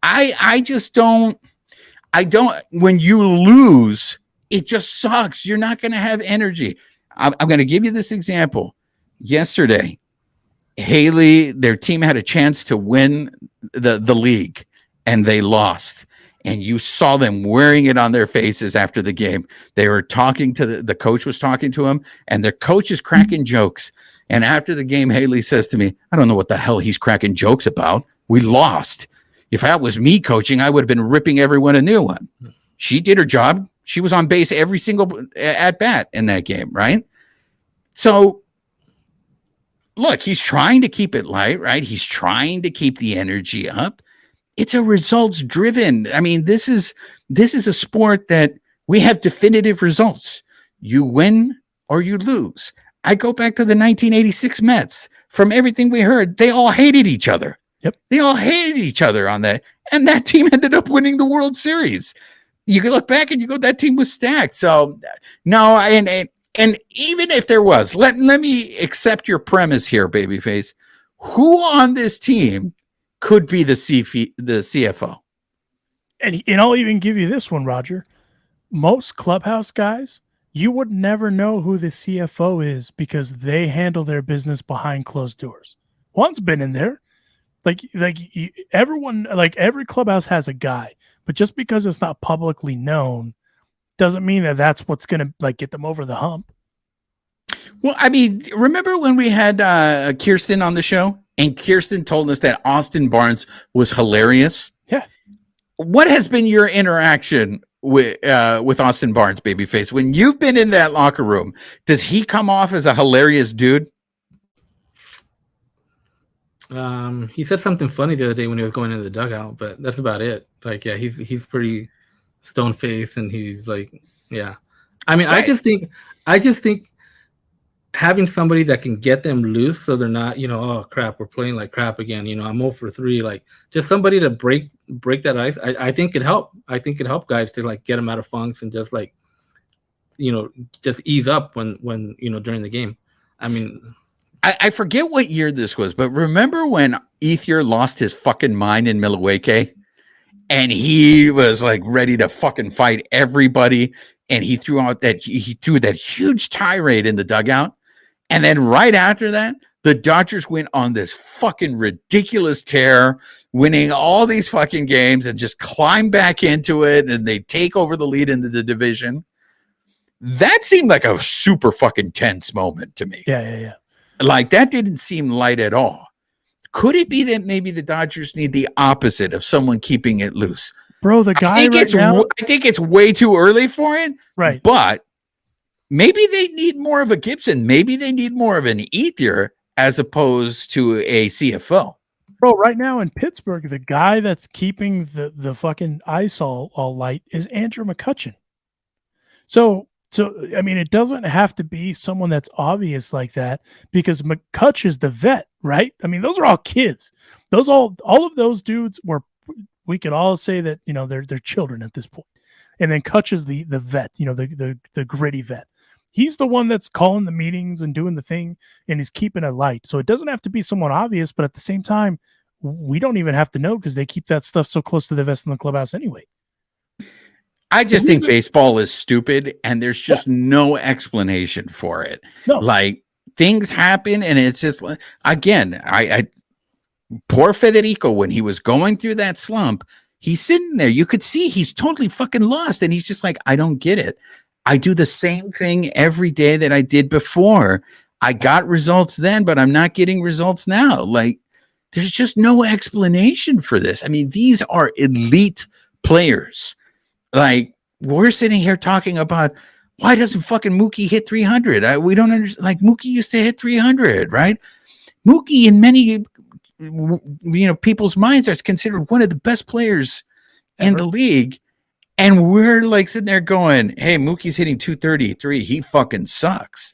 I just don't. When you lose, it just sucks. You're not going to have energy. I'm going to give you this example. Yesterday, Haley, their team had a chance to win the league, and they lost. And you saw them wearing it on their faces after the game. They were talking to the coach was talking to him, and their coach is cracking jokes. And after the game, Haley says to me, I don't know what the hell he's cracking jokes about. We lost. If that was me coaching, I would have been ripping everyone a new one. She did her job. She was on base every single at bat in that game, right? So, look, he's trying to keep it light, right? He's trying to keep the energy up. It's a results driven. I mean, this is a sport that we have definitive results. You win or you lose. I go back to the 1986 Mets. From everything we heard, they all hated each other. Yep. They all hated each other on that. And that team ended up winning the World Series. You can look back and you go, that team was stacked. So no, and even if there was, let me accept your premise here, babyface. Who on this team could be the CFO? And I'll even give you this one, Roger. Most clubhouse guys, you would never know who the CFO is because they handle their business behind closed doors. Juan's been in there. Everyone, like every clubhouse has a guy, but just because it's not publicly known doesn't mean that that's what's going to like get them over the hump. Well, I mean, remember when we had Kirsten on the show and Kirsten told us that Austin Barnes was hilarious? Yeah. What has been your interaction with Austin Barnes, babyface? When you've been in that locker room, does he come off as a hilarious dude? He said something funny the other day when he was going into the dugout, but that's about it. Like, yeah, he's pretty stone faced, and he's like, yeah. I mean, right. I just think having somebody that can get them loose, so they're not, oh crap, we're playing like crap again. I'm 0 for 3. Like, just somebody to break that ice. I think it'd help. I think it'd help guys to like get them out of funks and just like, just ease up when during the game. I mean. I forget what year this was, but remember when Ethier lost his fucking mind in Milwaukee and he was like ready to fucking fight everybody, and he threw that huge tirade in the dugout, and then right after that, the Dodgers went on this fucking ridiculous tear, winning all these fucking games and just climb back into it, and they take over the lead into the division. That seemed like a super fucking tense moment to me. Yeah. Like, that didn't seem light at all. Could it be that maybe the Dodgers need the opposite of someone keeping it loose? Bro, the guy I think it's way too early for it. Right. But maybe they need more of a Gibson. Maybe they need more of an Ethier as opposed to a CFO. Bro, right now in Pittsburgh, the guy that's keeping the fucking ice all light is Andrew McCutchen. So, I mean, it doesn't have to be someone that's obvious like that, because McCutch is the vet, right? I mean, those are all kids. All of those dudes we could all say that, they're children at this point. And then Kutch is the vet, the gritty vet. He's the one that's calling the meetings and doing the thing, and he's keeping it light. So it doesn't have to be someone obvious, but at the same time, we don't even have to know because they keep that stuff so close to the vest in the clubhouse anyway. I just think baseball is stupid, and there's just no explanation for it. No. Like, things happen, and it's just, again, I poor Federico, when he was going through that slump, He's sitting there. You could see he's totally fucking lost. And he's just like, I don't get it. I do the same thing every day that I did before. I got results then, but I'm not getting results now. Like, there's just no explanation for this. I mean, these are elite players. Like, we're sitting here talking about why doesn't fucking Mookie hit 300? We don't understand. Like, Mookie used to hit 300, right? Mookie, in many people's minds, is considered one of the best players in the league. And we're like sitting there going, hey, Mookie's hitting 233. He fucking sucks.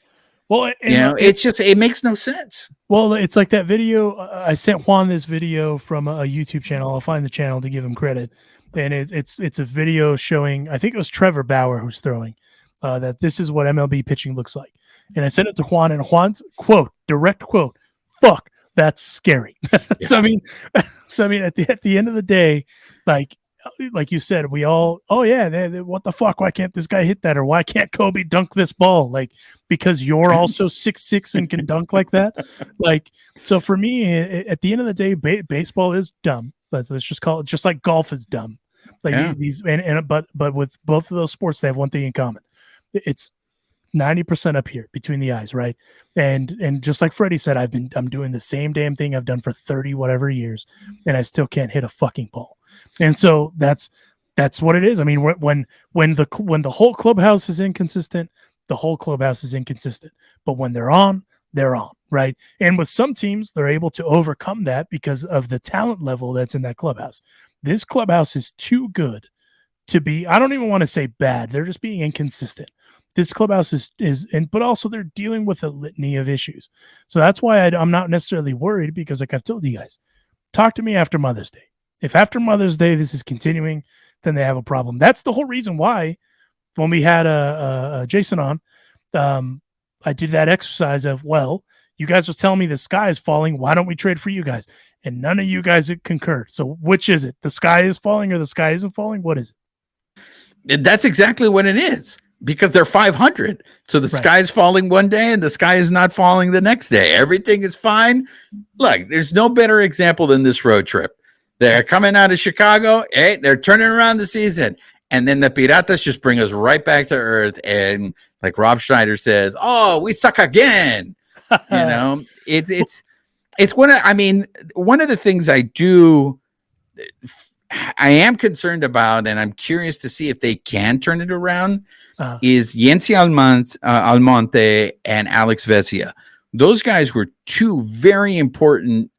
Well, it makes no sense. Well, it's like that video. I sent Juan this video from a YouTube channel. I'll find the channel to give him credit. And it's a video showing, I think it was Trevor Bauer who's throwing, that this is what MLB pitching looks like. And I sent it to Juan, and Juan's quote, direct quote, "Fuck, that's scary." Yeah. So I mean, at the end of the day, like you said, we all, oh yeah, what the fuck? Why can't this guy hit that? Or why can't Kobe dunk this ball? Like, because you're also 6'6" and can dunk like that. Like, so for me, at the end of the day, baseball is dumb. Let's just call it, just like golf is dumb. Like but with both of those sports, they have one thing in common. It's 90% up here between the eyes, right? And just like Freddie said, I'm doing the same damn thing I've done for 30 whatever years, and I still can't hit a fucking ball. And so that's what it is. I mean, when the whole clubhouse is inconsistent, the whole clubhouse is inconsistent. But when they're on, right? And with some teams, they're able to overcome that because of the talent level that's in that clubhouse. This clubhouse is too good to be, I don't even want to say bad. They're just being inconsistent. This clubhouse but also they're dealing with a litany of issues. So that's why I'm not necessarily worried, because like I've told you guys, talk to me after Mother's Day. If after Mother's Day this is continuing, then they have a problem. That's the whole reason why when we had Jason on, I did that exercise of, well, you guys were telling me the sky is falling. Why don't we trade for you guys? And none of you guys concurred. So which is it? The sky is falling or the sky isn't falling? What is it? That's exactly what it is, because they're 500. So the sky is falling one day and the sky is not falling the next day. Everything is fine. Look, there's no better example than this road trip. They're coming out of Chicago. Hey, they're turning around the season. And then the Piratas just bring us right back to earth. And like Rob Schneider says, oh, we suck again. It's one of the things I am concerned about, and I'm curious to see if they can turn it around, is Yency Almonte and Alex Vesia. Those guys were two very important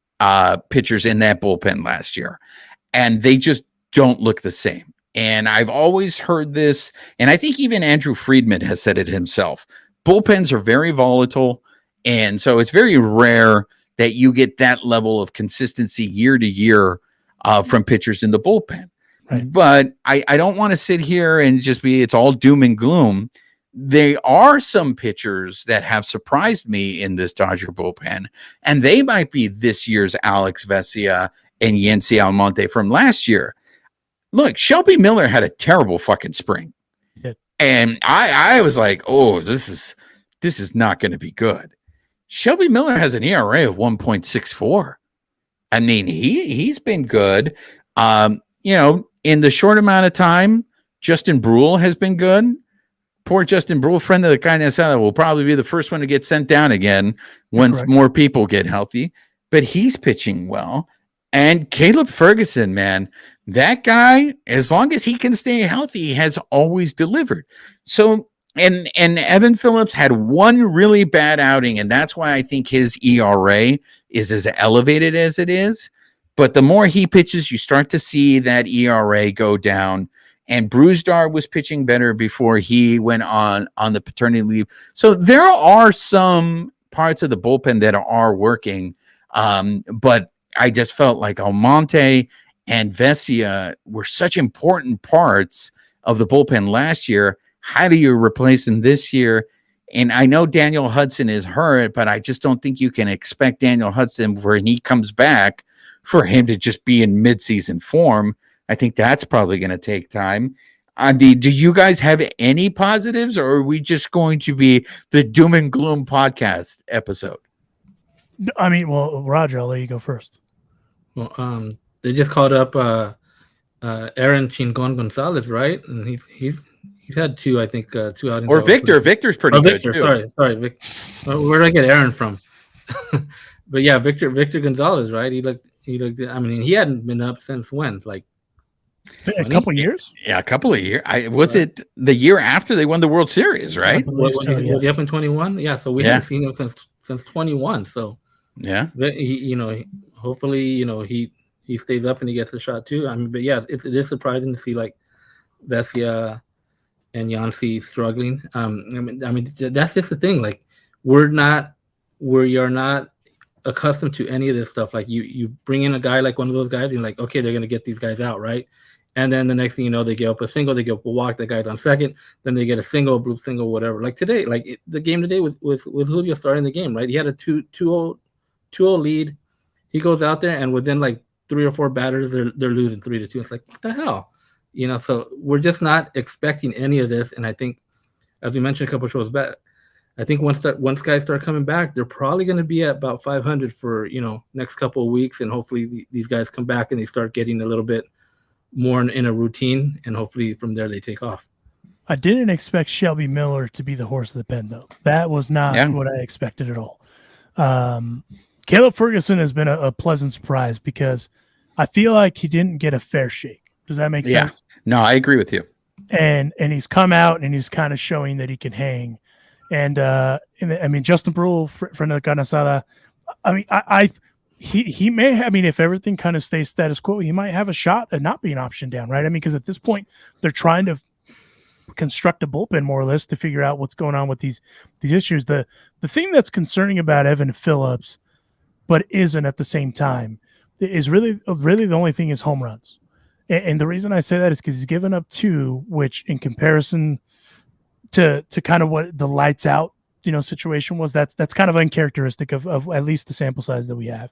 pitchers in that bullpen last year, and they just don't look the same. And I've always heard this, and I think even Andrew Friedman has said it himself. Bullpens are very volatile, and so it's very rare that you get that level of consistency year to year from pitchers in the bullpen. Right. But I don't want to sit here and just it's all doom and gloom. There are some pitchers that have surprised me in this Dodger bullpen, and they might be this year's Alex Vesia and Yency Almonte from last year. Look, Shelby Miller had a terrible fucking spring. Yeah. And I was like, oh, this is not going to be good. Shelby Miller has an ERA of 1.64. I mean, he's been good. In the short amount of time, Justin Brule has been good. Poor Justin Brule, friend of the Carne Asada, will probably be the first one to get sent down again once more people get healthy. But he's pitching well. And Caleb Ferguson, man, that guy, as long as he can stay healthy, has always delivered. So, and Evan Phillips had one really bad outing, and that's why I think his ERA is as elevated as it is. But the more he pitches, you start to see that ERA go down. And Brusdar was pitching better before he went on the paternity leave. So there are some parts of the bullpen that are working. But I just felt like Almonte and Vesia were such important parts of the bullpen last year. How do you replace them this year? And I know Daniel Hudson is hurt, but I just don't think you can expect Daniel Hudson, when he comes back, for him to just be in midseason form. I think that's probably going to take time. Do you guys have any positives, or are we just going to be the doom and gloom podcast episode? I mean, well, Roger, I'll let you go first. Well, they just called up Aaron Chingon Gonzalez, right? And he's had two, I think, two outings. Or Victor. Victor's pretty good Victor, too. sorry, Victor. Where did I get Aaron from? But yeah, Victor Gonzalez, right? He looked. I mean, he hadn't been up since when? Like a couple years. Yeah, a couple of years. It the year after they won the World Series, right? Was he up in 21? Yeah, so we haven't seen him since 21. So yeah, hopefully, he stays up and he gets a shot too. I mean, but yeah, it is surprising to see like Vesia and Yancy struggling. I mean, that's just the thing. Like, we are not accustomed to any of this stuff. Like, you bring in a guy like one of those guys, and you're like, okay, they're gonna get these guys out, right? And then the next thing you know, they get up a single, they get up a walk, the guy's on second, then they get a single, bloop single, whatever. Like today, the game today was Julio starting the game, right? He had a 2-0 lead. He goes out there, and within like 3 or 4 batters, they're losing 3-2. It's like, what the hell? So we're just not expecting any of this. And I think, as we mentioned a couple of shows back, I think once guys start coming back, they're probably going to be at about 500 for next couple of weeks, and hopefully these guys come back and they start getting a little bit more in a routine, and hopefully from there they take off. I didn't expect Shelby Miller to be the horse of the pen, though. That was not what I expected at all. Caleb Ferguson has been a pleasant surprise because I feel like he didn't get a fair shake. Does that make sense? No, I agree with you. And he's come out and he's kind of showing that he can hang. And I mean, Justin Brule, friend of the Ganasada, I mean, he may have, I mean, if everything kind of stays status quo, he might have a shot at not being optioned down, right? I mean, because at this point, they're trying to construct a bullpen more or less to figure out what's going on with these issues. The thing that's concerning about Evan Phillips, but isn't at the same time, is really the only thing is home runs. And the reason I say that is because he's given up 2, which in comparison to kind of what the lights out situation was, that's kind of uncharacteristic of at least the sample size that we have.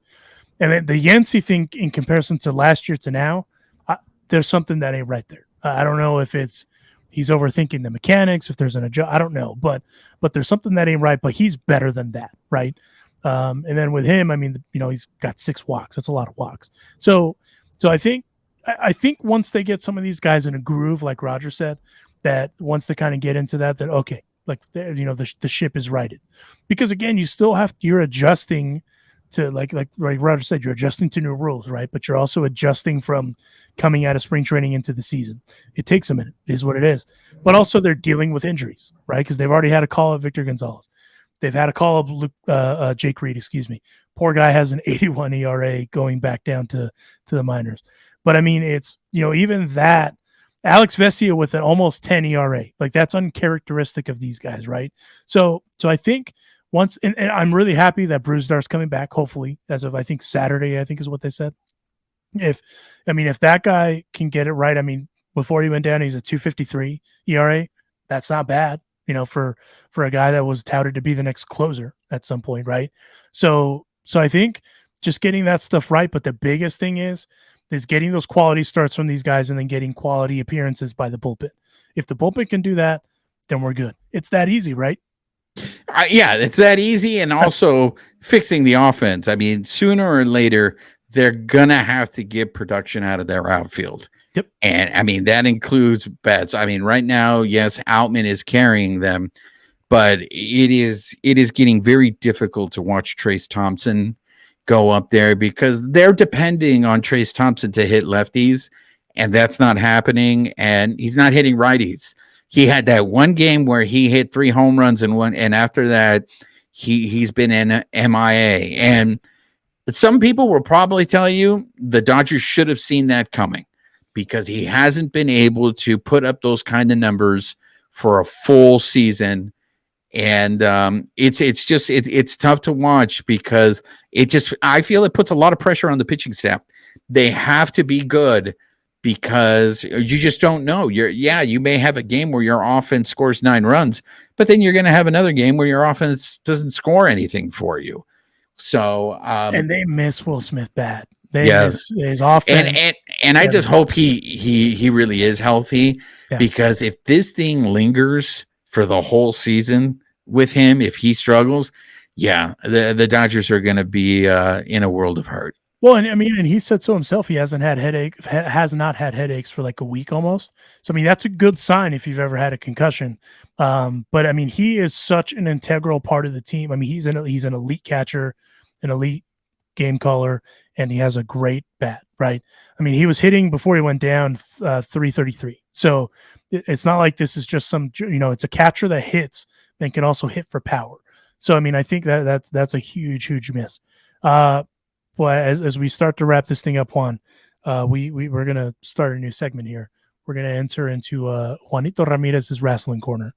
And then the Yancy thing in comparison to last year to now, there's something that ain't right there. I don't know if he's overthinking the mechanics, if there's an adjust, I don't know, but there's something that ain't right. But he's better than that, right? And then with him, I mean, he's got 6 walks. That's a lot of walks. So I think once they get some of these guys in a groove, like Roger said, that once they kind of get into that okay, like the ship is righted, because again, you're adjusting to like Roger said, you're adjusting to new rules, right? But you're also adjusting from coming out of spring training into the season. It takes a minute, it is what it is. But also they're dealing with injuries, right? Because they've already had a call of Victor Gonzalez. They've had a call of Jake Reed, excuse me. Poor guy has an 81 ERA going back down to the minors. But I mean, it's even that. Alex Vesia with an almost 10 ERA, like that's uncharacteristic of these guys, right? So I think once, and I'm really happy that Brewstar's coming back, hopefully, as of I think Saturday, I think is what they said. If that guy can get it right, I mean, before he went down, he's a 2.53 ERA. That's not bad, for a guy that was touted to be the next closer at some point, right? So I think just getting that stuff right, but the biggest thing is getting those quality starts from these guys and then getting quality appearances by the bullpen. If the bullpen can do that, then we're good. It's that easy, right? Yeah, it's that easy. And also fixing the offense. I mean, sooner or later, they're going to have to get production out of their outfield. Yep. And I mean, that includes bats. I mean, right now, yes, Outman is carrying them, but it is getting very difficult to watch Trace Thompson go up there because they're depending on Trace Thompson to hit lefties, and that's not happening. And he's not hitting righties. He had that one game where he hit 3 home runs and after that, he's been in MIA. And some people will probably tell you the Dodgers should have seen that coming because he hasn't been able to put up those kind of numbers for a full season. And it's tough to watch because I feel it puts a lot of pressure on the pitching staff. They have to be good because you just don't know. You may have a game where your offense scores 9 runs, but then you're going to have another game where your offense doesn't score anything for you. So and they miss Will Smith bad. They miss his offense. And I just hope he really is healthy because if this thing lingers for the whole season with him, if he struggles, the Dodgers are going to be in a world of hurt. Well, and I mean, and he said so himself. He has not had headaches for like a week almost. So I mean, that's a good sign if you've ever had a concussion. But I mean, he is such an integral part of the team. I mean, he's an elite catcher, an elite game caller, and he has a great bat. Right? I mean, he was hitting before he went down 333. So it's not like this is just some, it's a catcher that hits and can also hit for power. So I mean, I think that's a huge miss. Well, as we start to wrap this thing up, Juan, we're gonna start a new segment here. We're gonna enter into Juanito Ramirez's wrestling corner,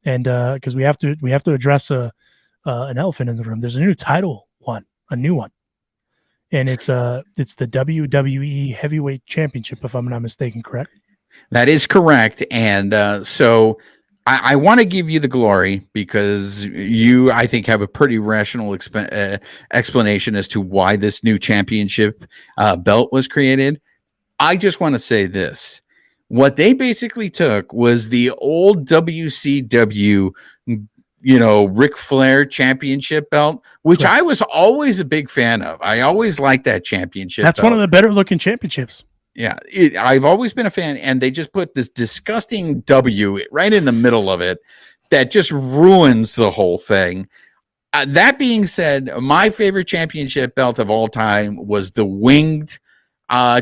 and because we have to address an elephant in the room. There's a new title, a new one, and it's the WWE Heavyweight Championship, if I'm not mistaken. Correct? That is correct, and so I want to give you the glory because you, I think, have a pretty rational explanation as to why this new championship belt was created. I just want to say this. What they basically took was the old WCW, Ric Flair championship belt, which Correct. I was always a big fan of. I always liked that championship That's belt. one of the better looking championships. Yeah, I've always been a fan, and they just put this disgusting W right in the middle of it that just ruins the whole thing. That being said, my favorite championship belt of all time was the winged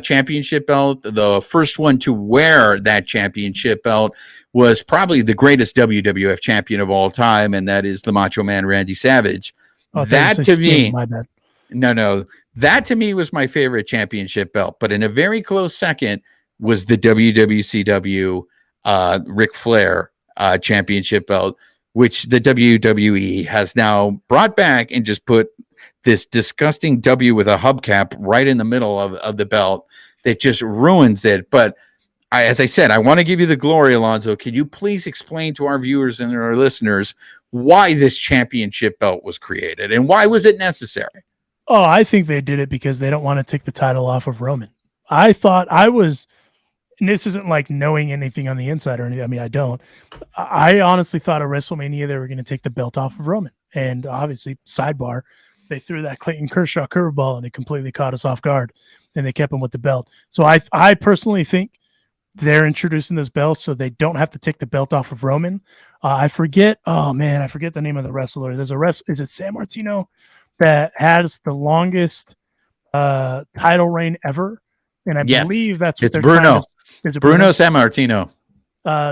championship belt. The first one to wear that championship belt was probably the greatest WWF champion of all time, and that is the Macho Man Randy Savage. Oh, that to me, my bad. No. That to me was my favorite championship belt. But in a very close second was the WWCW Ric Flair championship belt, which the WWE has now brought back and just put this disgusting W with a hubcap right in the middle of the belt that just ruins it. But as I said, I want to give you the glory, Alonzo. Can you please explain to our viewers and our listeners why this championship belt was created and why was it necessary? Oh, I think they did it because they don't want to take the title off of Roman. I thought and this isn't like knowing anything on the inside or anything. I mean, I don't. I honestly thought at WrestleMania they were going to take the belt off of Roman. And obviously, sidebar, they threw that Clayton Kershaw curveball and it completely caught us off guard. And they kept him with the belt. So I personally think they're introducing this belt so they don't have to take the belt off of Roman. I forget the name of the wrestler. Is it San Martino? That has the longest title reign ever, and I believe that's what it's Bruno. Is it Bruno Sammartino?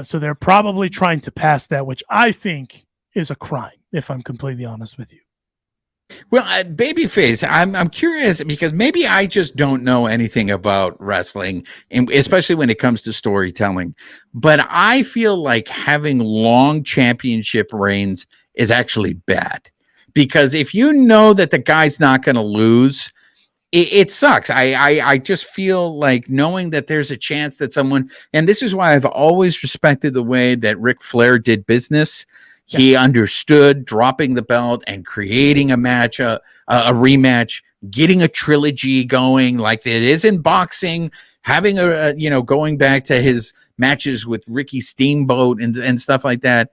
So they're probably trying to pass that, which I think is a crime, if I'm completely honest with you. Well, babyface, I'm curious because maybe I just don't know anything about wrestling, and especially when it comes to storytelling. But I feel like having long championship reigns is actually bad. Because if you know that the guy's not going to lose, it sucks. I just feel like knowing that there's a chance that someone, and this is why I've always respected the way that Ric Flair did business. Yeah. He understood dropping the belt and creating a match, a rematch, getting a trilogy going like it is in boxing, having going back to his matches with Ricky Steamboat and stuff like that.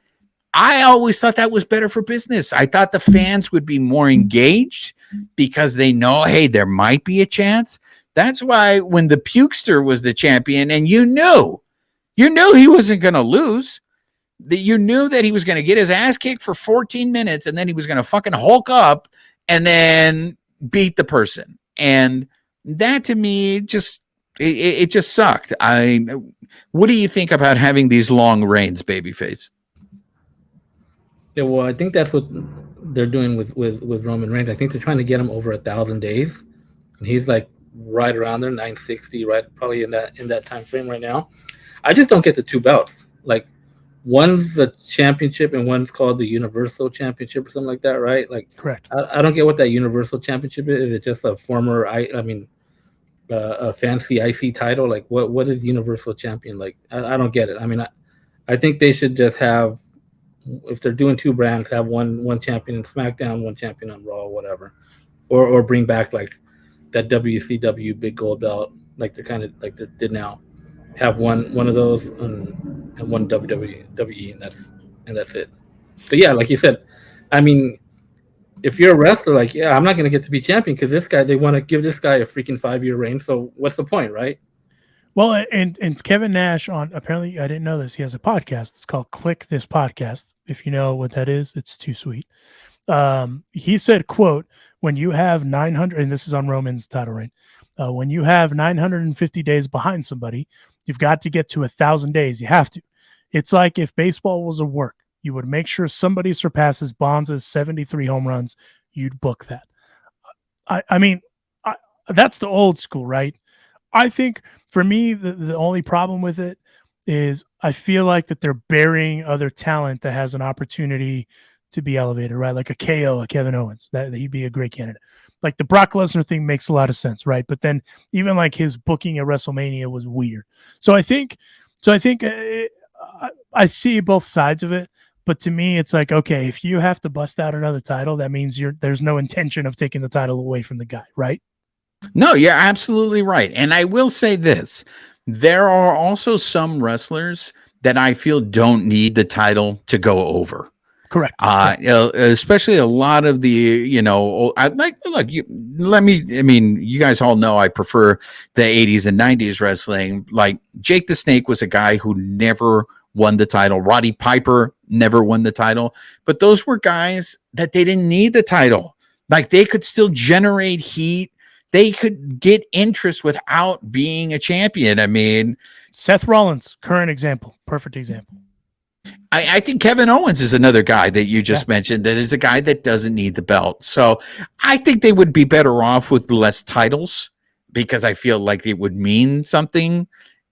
I always thought that was better for business. I thought the fans would be more engaged because they know, hey, there might be a chance. That's why when the Pukester was the champion and you knew he wasn't going to lose, that you knew that he was going to get his ass kicked for 14 minutes and then he was going to fucking hulk up and then beat the person. And that to me just sucked. What do you think about having these long reigns, babyface? Yeah, well, I think that's what they're doing with Roman Reigns. I think they're trying to get him over 1,000 days, and he's like right around there, 960, right, probably in that time frame right now. I just don't get the two belts. Like, one's the championship and one's called the Universal Championship or something like that, right? Like, correct. I don't get what that Universal Championship is. Is it just a former, a fancy IC title? Like, what is Universal Champion? Like, I don't get it. I mean, I think they should just have, if they're doing two brands, have one champion in SmackDown, one champion on Raw, whatever, or bring back like that WCW big gold belt, like they're kind of like they did now. Have one of those and one WWE, and that's it. But yeah, like you said, I mean, if you're a wrestler, like, yeah, I'm not going to get to be champion because this guy, they want to give this guy a freaking 5-year reign. So what's the point, right? Well, and Kevin Nash on, apparently, I didn't know this, he has a podcast. It's called Click This Podcast. If you know what that is, it's too sweet. He said, quote, when you have 900, and this is on Roman's title reign, when you have 950 days behind somebody, you've got to get to 1,000 days. You have to. It's like if baseball was a work, you would make sure somebody surpasses Bonds' 73 home runs. You'd book that. I mean, that's the old school, right? I think for me, the only problem with it is I feel like that they're burying other talent that has an opportunity to be elevated, right? Like a KO, a Kevin Owens, that he'd be a great candidate. Like the Brock Lesnar thing makes a lot of sense, right? But then even like his booking at WrestleMania was weird. So I think I see both sides of it. But to me, it's like, okay, if you have to bust out another title, that means there's no intention of taking the title away from the guy, right? No, you're absolutely right. And I will say this. There are also some wrestlers that I feel don't need the title to go over. Correct. Especially a lot of the, you guys all know I prefer the 80s and 90s wrestling. Like Jake the Snake was a guy who never won the title. Roddy Piper never won the title, but those were guys that they didn't need the title. Like they could still generate heat. They could get interest without being a champion. I mean, Seth Rollins, current example, perfect example. I think Kevin Owens is another guy that you just mentioned that is a guy that doesn't need the belt. So I think they would be better off with less titles because I feel like it would mean something.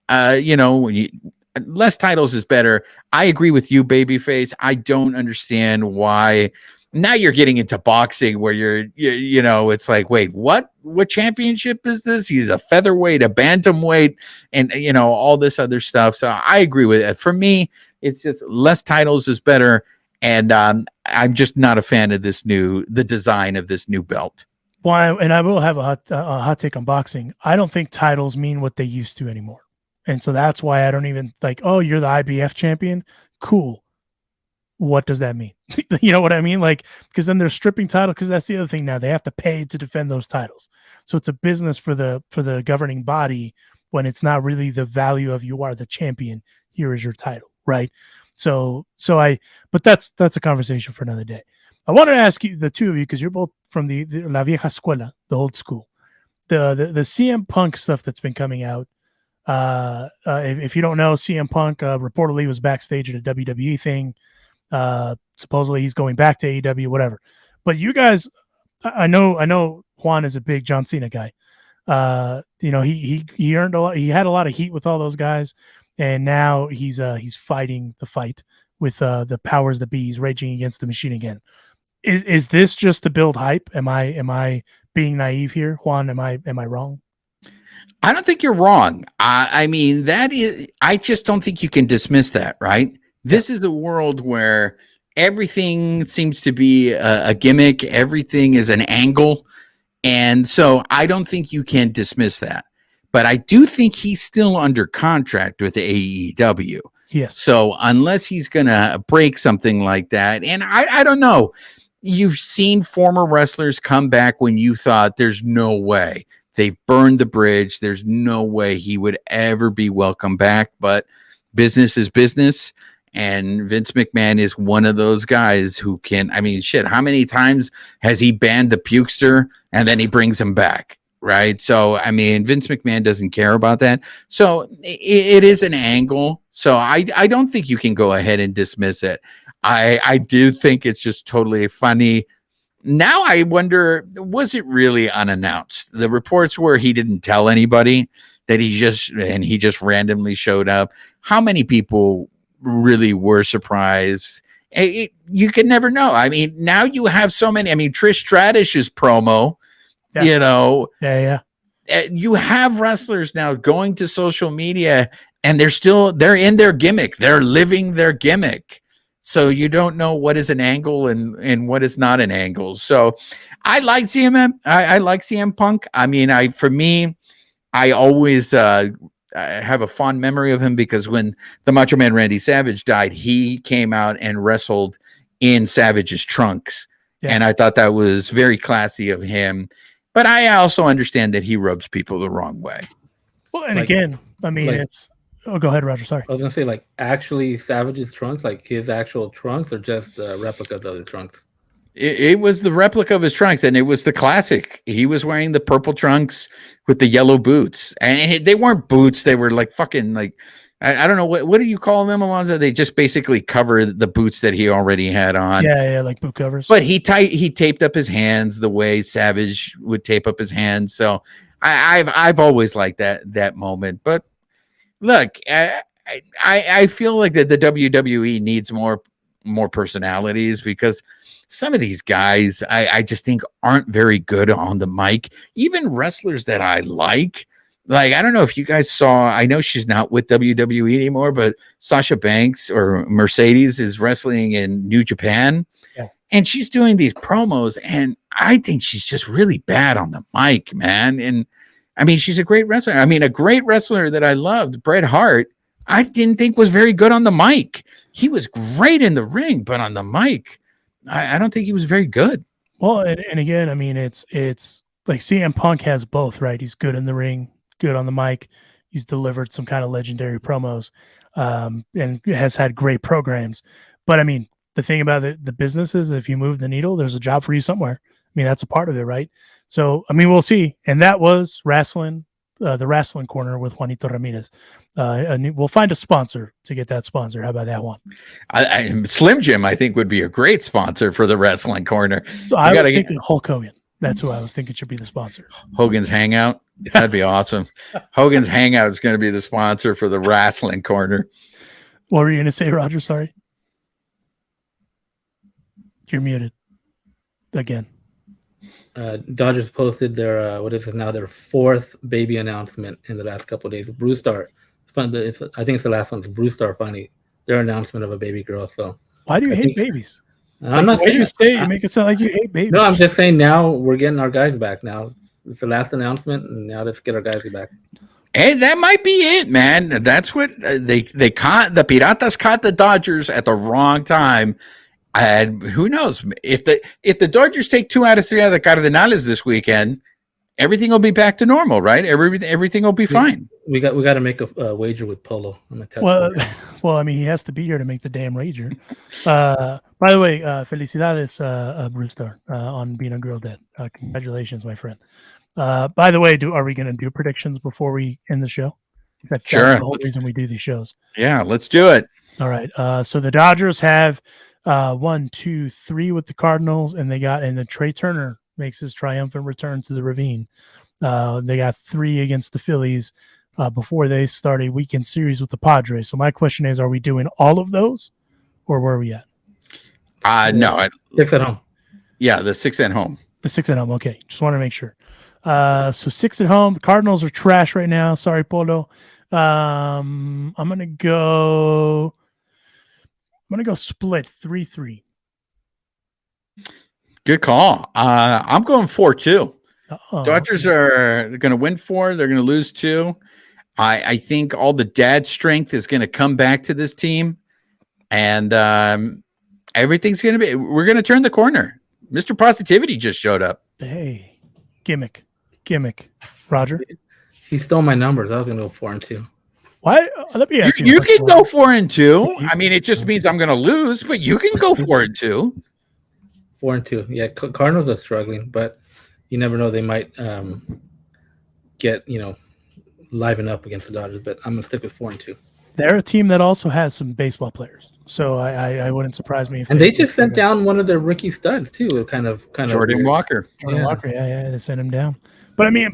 Less titles is better. I agree with you, babyface. I don't understand why. Now you're getting into boxing where it's like, wait, what championship is this? He's a featherweight, a bantamweight, and all this other stuff. So I agree with it. For me, it's just less titles is better. And I'm just not a fan of the design of this new belt. Well, and I will have a hot take on boxing. I don't think titles mean what they used to anymore. And so that's why I don't even like, oh, you're the IBF champion. Cool. What does that mean? You know what I mean? Like, because then they're stripping title, because that's the other thing now. They have to pay to defend those titles. So it's a business for the governing body when it's not really the value of you are the champion. Here is your title, right? But that's a conversation for another day. I wanted to ask you, the two of you, because you're both from the La Vieja Escuela, the old school. The CM Punk stuff that's been coming out. If you don't know, CM Punk reportedly was backstage at a WWE thing. Supposedly he's going back to AEW, whatever. But you guys, I know Juan is a big John Cena guy. He earned a lot. He had a lot of heat with all those guys, and now he's fighting the fight with the powers that be. He's raging against the machine again. Is this just to build hype? Am I being naive here, Juan? Am I wrong? I don't think you're wrong. I mean, I just don't think you can dismiss that, right? This is a world where everything seems to be a gimmick. Everything is an angle. And so I don't think you can dismiss that. But I do think he's still under contract with AEW. Yes. So unless he's going to break something like that, and I don't know, you've seen former wrestlers come back when you thought there's no way. They've burned the bridge. There's no way he would ever be welcome back. But business is business. And Vince McMahon is one of those guys who can, I mean, shit, how many times has he banned the pukester and then he brings him back, right? So, I mean, Vince McMahon doesn't care about that. So it is an angle. So I don't think you can go ahead and dismiss it. I do think it's just totally funny. Now I wonder, was it really unannounced? The reports were he didn't tell anybody, that he just randomly showed up. How many people really were surprised? You can never know. I mean, now you have so many. I mean, Trish Stratus's promo, Yeah. You have wrestlers now going to social media and they're in their gimmick. They're living their gimmick. So you don't know what is an angle and what is not an angle. So I like CM. I like CM Punk. I mean, I always I have a fond memory of him because when the Macho Man Randy Savage died, he came out and wrestled in Savage's trunks. Yeah. And I thought that was very classy of him. But I also understand that he rubs people the wrong way. Well, and again, I mean, it's. Oh, go ahead, Roger. Sorry. I was gonna say, like, actually Savage's trunks, like his actual trunks, or just replicas of his trunks. It was the replica of his trunks, and it was the classic. He was wearing the purple trunks with the yellow boots, and they weren't boots. They were like fucking like, I don't know what do you call them, Alonzo? They just basically cover the boots that he already had on. Yeah, like boot covers. But he taped up his hands the way Savage would tape up his hands. So I've always liked that moment. But look, I feel like that the WWE needs more personalities, because some of these guys I just think aren't very good on the mic. Even wrestlers that I like I don't know if you guys saw, I know she's not with WWE anymore, but Sasha Banks or Mercedes is wrestling in New Japan. Yeah. And she's doing these promos, and I think she's just really bad on the mic, man. And I mean, she's a great wrestler. I mean, a great wrestler that I loved, Bret Hart, I didn't think was very good on the mic. He was great in the ring, but on the mic, I don't think he was very good. Well, and again, I mean, it's like CM Punk has both, right? He's good in the ring, good on the mic. He's delivered some kind of legendary promos, and has had great programs. But I mean, the thing about the business is, if you move the needle, there's a job for you somewhere. I mean, that's a part of it, right? So, I mean, we'll see. And that was Wrastlin, the Wrastlin Corner with Juanito Ramirez. And we'll find a sponsor to get that sponsor. How about that one? Slim Jim, I think, would be a great sponsor for the Wrestling Corner. So I was thinking Hulk Hogan. That's who I was thinking should be the sponsor. Hogan's Hangout. That'd be awesome. Hogan's Hangout is going to be the sponsor for the Wrestling Corner. What were you going to say, Roger? Sorry. You're muted again. Dodgers posted their what is it now, their fourth baby announcement in the last couple of days. Bruce Star, I think it's the last one. Bruce Star finally their announcement of a baby girl. So why do you hate babies? I'm not saying you make it sound like you hate babies. No, I'm just saying now we're getting our guys back. Now it's the last announcement, and now let's get our guys back. Hey, that might be it, man. That's what they caught. The Piratas caught the Dodgers at the wrong time. And who knows, if the Dodgers take 2 out of 3 out of the Cardenales this weekend, everything will be back to normal, right? Everything will be fine. We got to make a wager with Polo. I'm gonna tell well, I mean, he has to be here to make the damn wager. By the way, felicidades, Brewstar, on being a girl dad. Congratulations, my friend. By the way, are we going to do predictions before we end the show? That's sure. The whole reason we do these shows. Yeah, let's do it. All right. So the Dodgers have 1, 2, 3 with the Cardinals, and then Trey Turner makes his triumphant return to the Ravine. They got 3 against the Phillies before they start a weekend series with the Padres. So my question is, are we doing all of those, or where are we at? No. 6 at home. Yeah, the 6 at home. The 6 at home. Okay. Just want to make sure. So 6 at home. The Cardinals are trash right now. Sorry, Polo. I'm gonna go split 3-3. Good call. I'm going 4-2. Dodgers okay. are going to win 4. They're going to lose 2. I think all the dad strength is going to come back to this team, and everything's going to be. We're going to turn the corner. Mr. Positivity just showed up. Hey, gimmick, Roger. He stole my numbers. I was going to go 4-2. Why? Let me ask you. You can go 4-2. I mean, it just means I'm going to lose, but you can go 4-2. 4-2. Yeah, Cardinals are struggling, but you never know. They might get liven up against the Dodgers. But I'm going to stick with 4-2. They're a team that also has some baseball players, so I wouldn't surprise me if. And they just sent down one of their rookie studs too. Kind of Jordan weird. Walker. Walker. Yeah, they sent him down. But I mean,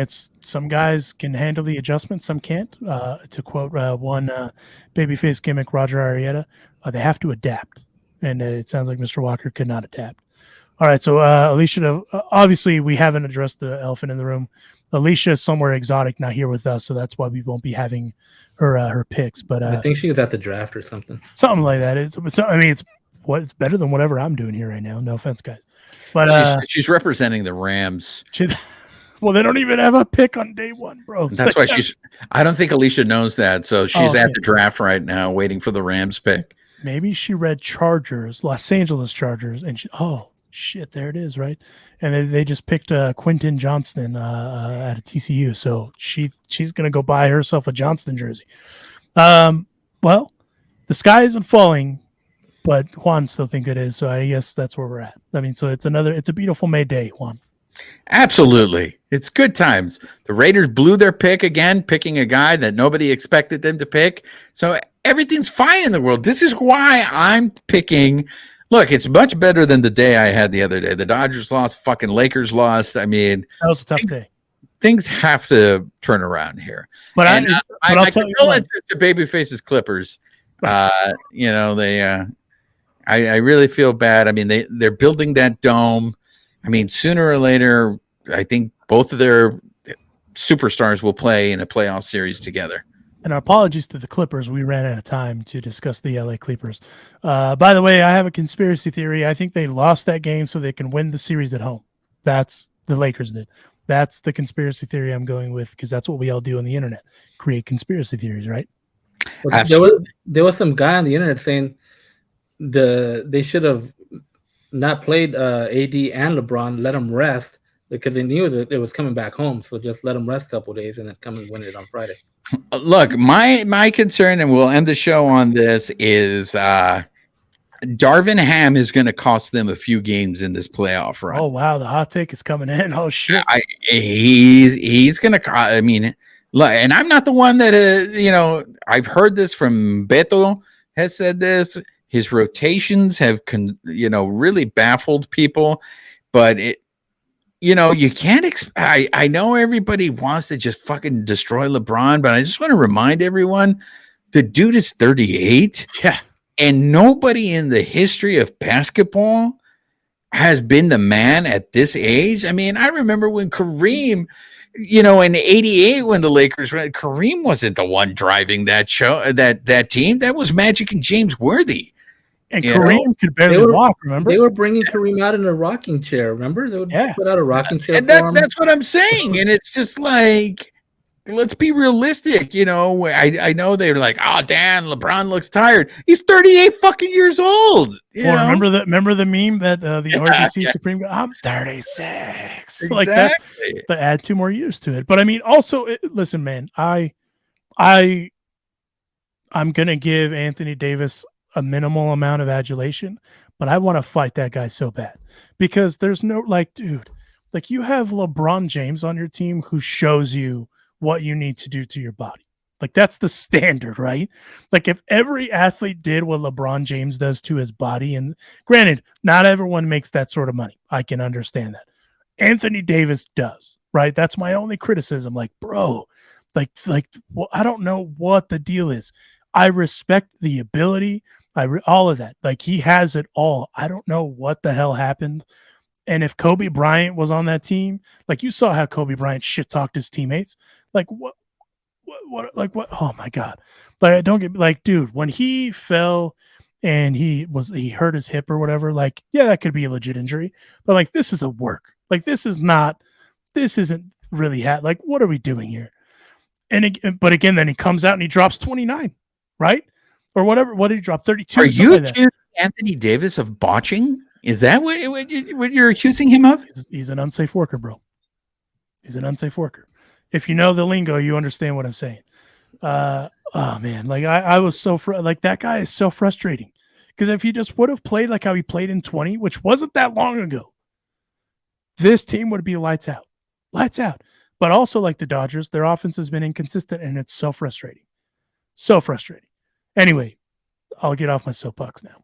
it's some guys can handle the adjustment, some can't. To quote one babyface gimmick, Roger Arrieta, they have to adapt, and it sounds like Mr. Walker could not adapt. All right, so Alicia, obviously we haven't addressed the elephant in the room. Alicia is somewhere exotic, not here with us, so that's why we won't be having her picks. But I think she was at the draft or something like that. It's better than whatever I'm doing here right now. No offense, guys. But she's representing the Rams. Well, they don't even have a pick on day 1, bro. That's why I don't think Alicia knows that. So she's at the draft right now, waiting for the Rams pick. maybe she read Chargers, Los Angeles Chargers, and oh shit, there it is, right? And they just picked Quentin Johnston at a TCU, so she's gonna go buy herself a Johnston jersey. Well, the sky isn't falling, but Juan still think it is, so I guess that's where we're at. I mean, so it's a beautiful May day, Juan. Absolutely. It's good times. The Raiders blew their pick again, picking a guy that nobody expected them to pick. So everything's fine in the world. This is why I'm picking. Look, it's much better than the day I had the other day. The Dodgers lost, fucking Lakers lost. I mean, that was a tough day. Things have to turn around here. But my condolences to Babyface's Clippers. You know, I really feel bad. I mean, they're building that dome. I mean, sooner or later, I think both of their superstars will play in a playoff series together. And our apologies to the Clippers. We ran out of time to discuss the LA Clippers. By the way, I have a conspiracy theory. I think they lost that game so they can win the series at home. That's the Lakers did. That's the conspiracy theory I'm going with, because that's what we all do on the internet. Create conspiracy theories, right? Well, there was some guy on the internet saying they should have not played AD and LeBron, let them rest, because they knew that it was coming back home. So just let them rest a couple of days and then come and win it on Friday. Look, my concern, and we'll end the show on this, is Darvin Ham is going to cost them a few games in this playoff run. Oh wow, the hot take is coming in. Oh shit, he's going to. I mean, look, and I'm not the one that you know. I've heard this from Beto. Has said this. His rotations have, really baffled people, but you can't. I know everybody wants to just fucking destroy LeBron, but I just want to remind everyone, the dude is 38. Yeah, and nobody in the history of basketball has been the man at this age. I mean, I remember when Kareem, in '88 when the Lakers ran, Kareem wasn't the one driving that team. That was Magic and James Worthy. And Kareem could barely walk, remember? They were bringing Kareem out in a rocking chair, remember? They would put out a rocking chair and that's what I'm saying. And it's just like, let's be realistic. I know they're like, oh, Dan, LeBron looks tired. He's 38 fucking years old. Remember the meme that the RBC Supreme, I'm 36. Exactly. Like that, to add 2 more years to it. But I mean, also, listen, man, I'm going to give Anthony Davis a minimal amount of adulation, but I want to fight that guy so bad, because there's no, dude, you have LeBron James on your team who shows you what you need to do to your body. That's the standard, right? If every athlete did what LeBron James does to his body, and granted, not everyone makes that sort of money. I can understand that. Anthony Davis does, right? That's my only criticism. Bro, well, I don't know what the deal is. I respect the ability. All of that. He has it all. I don't know what the hell happened. And if Kobe Bryant was on that team, you saw how Kobe Bryant shit talked his teammates. What? Oh my God. Don't get dude, when he fell and he hurt his hip or whatever, that could be a legit injury. But this is a work. This isn't really what are we doing here? But again, then he comes out and he drops 29, right? Or whatever. What did he drop? 32. Are you accusing Anthony Davis of botching? Is that what you're accusing him of? He's an unsafe worker, bro. He's an unsafe worker. If you know the lingo, you understand what I'm saying. Oh man, I was so that guy is so frustrating, because if he just would have played how he played in 20, which wasn't that long ago, this team would be lights out. But also, the Dodgers, their offense has been inconsistent, and it's so frustrating. Anyway, I'll get off my soapbox now.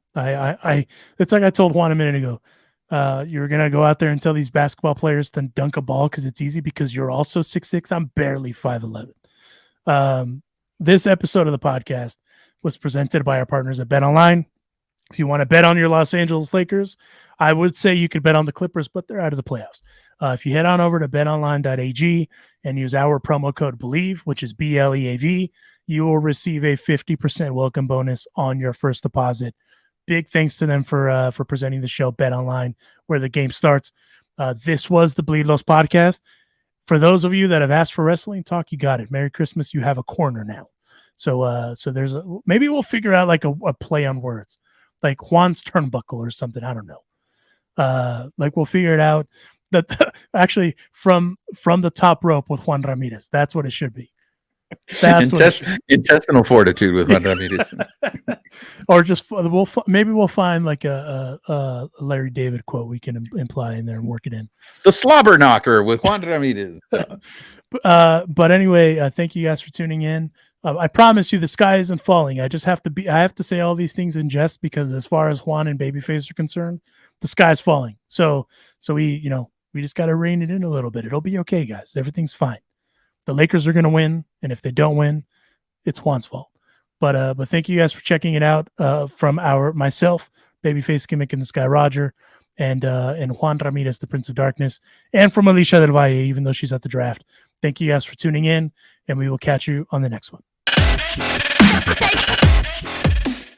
It's like I told Juan a minute ago. You're going to go out there and tell these basketball players to dunk a ball because it's easy, because you're also 6'6". I'm barely 5'11". This episode of the podcast was presented by our partners at BetOnline. If you want to bet on your Los Angeles Lakers, I would say you could bet on the Clippers, but they're out of the playoffs. If you head on over to betonline.ag and use our promo code BELIEVE, which is BLEAV, you will receive a 50% welcome bonus on your first deposit. Big thanks to them for presenting the show, BetOnline, where the game starts. This was the Bleed Los podcast. For those of you that have asked for wrestling talk, you got it. Merry Christmas. You have a corner now. So there's maybe we'll figure out like a play on words, like Juan's turnbuckle or something. I don't know. Like we'll figure it out. That actually from the top rope with Juan Ramirez. That's what it should be. Intestinal fortitude with Juan Ramirez. Or just maybe we'll find like a Larry David quote we can imply in there and work it in. The slobber knocker with Juan Ramirez. But anyway, thank you guys for tuning in. I promise you the sky isn't falling. I have to say all these things in jest because as far as Juan and Babyface are concerned, the sky's falling. So we just got to rein it in a little bit. It'll be okay, guys. Everything's fine. The Lakers are going to win, and if they don't win, it's Juan's fault. But thank you guys for checking it out. From myself, Babyface Gimmick in the Sky Roger, and Juan Ramirez, the Prince of Darkness, and from Alicia del Valle, even though she's at the draft. Thank you guys for tuning in, and we will catch you on the next one.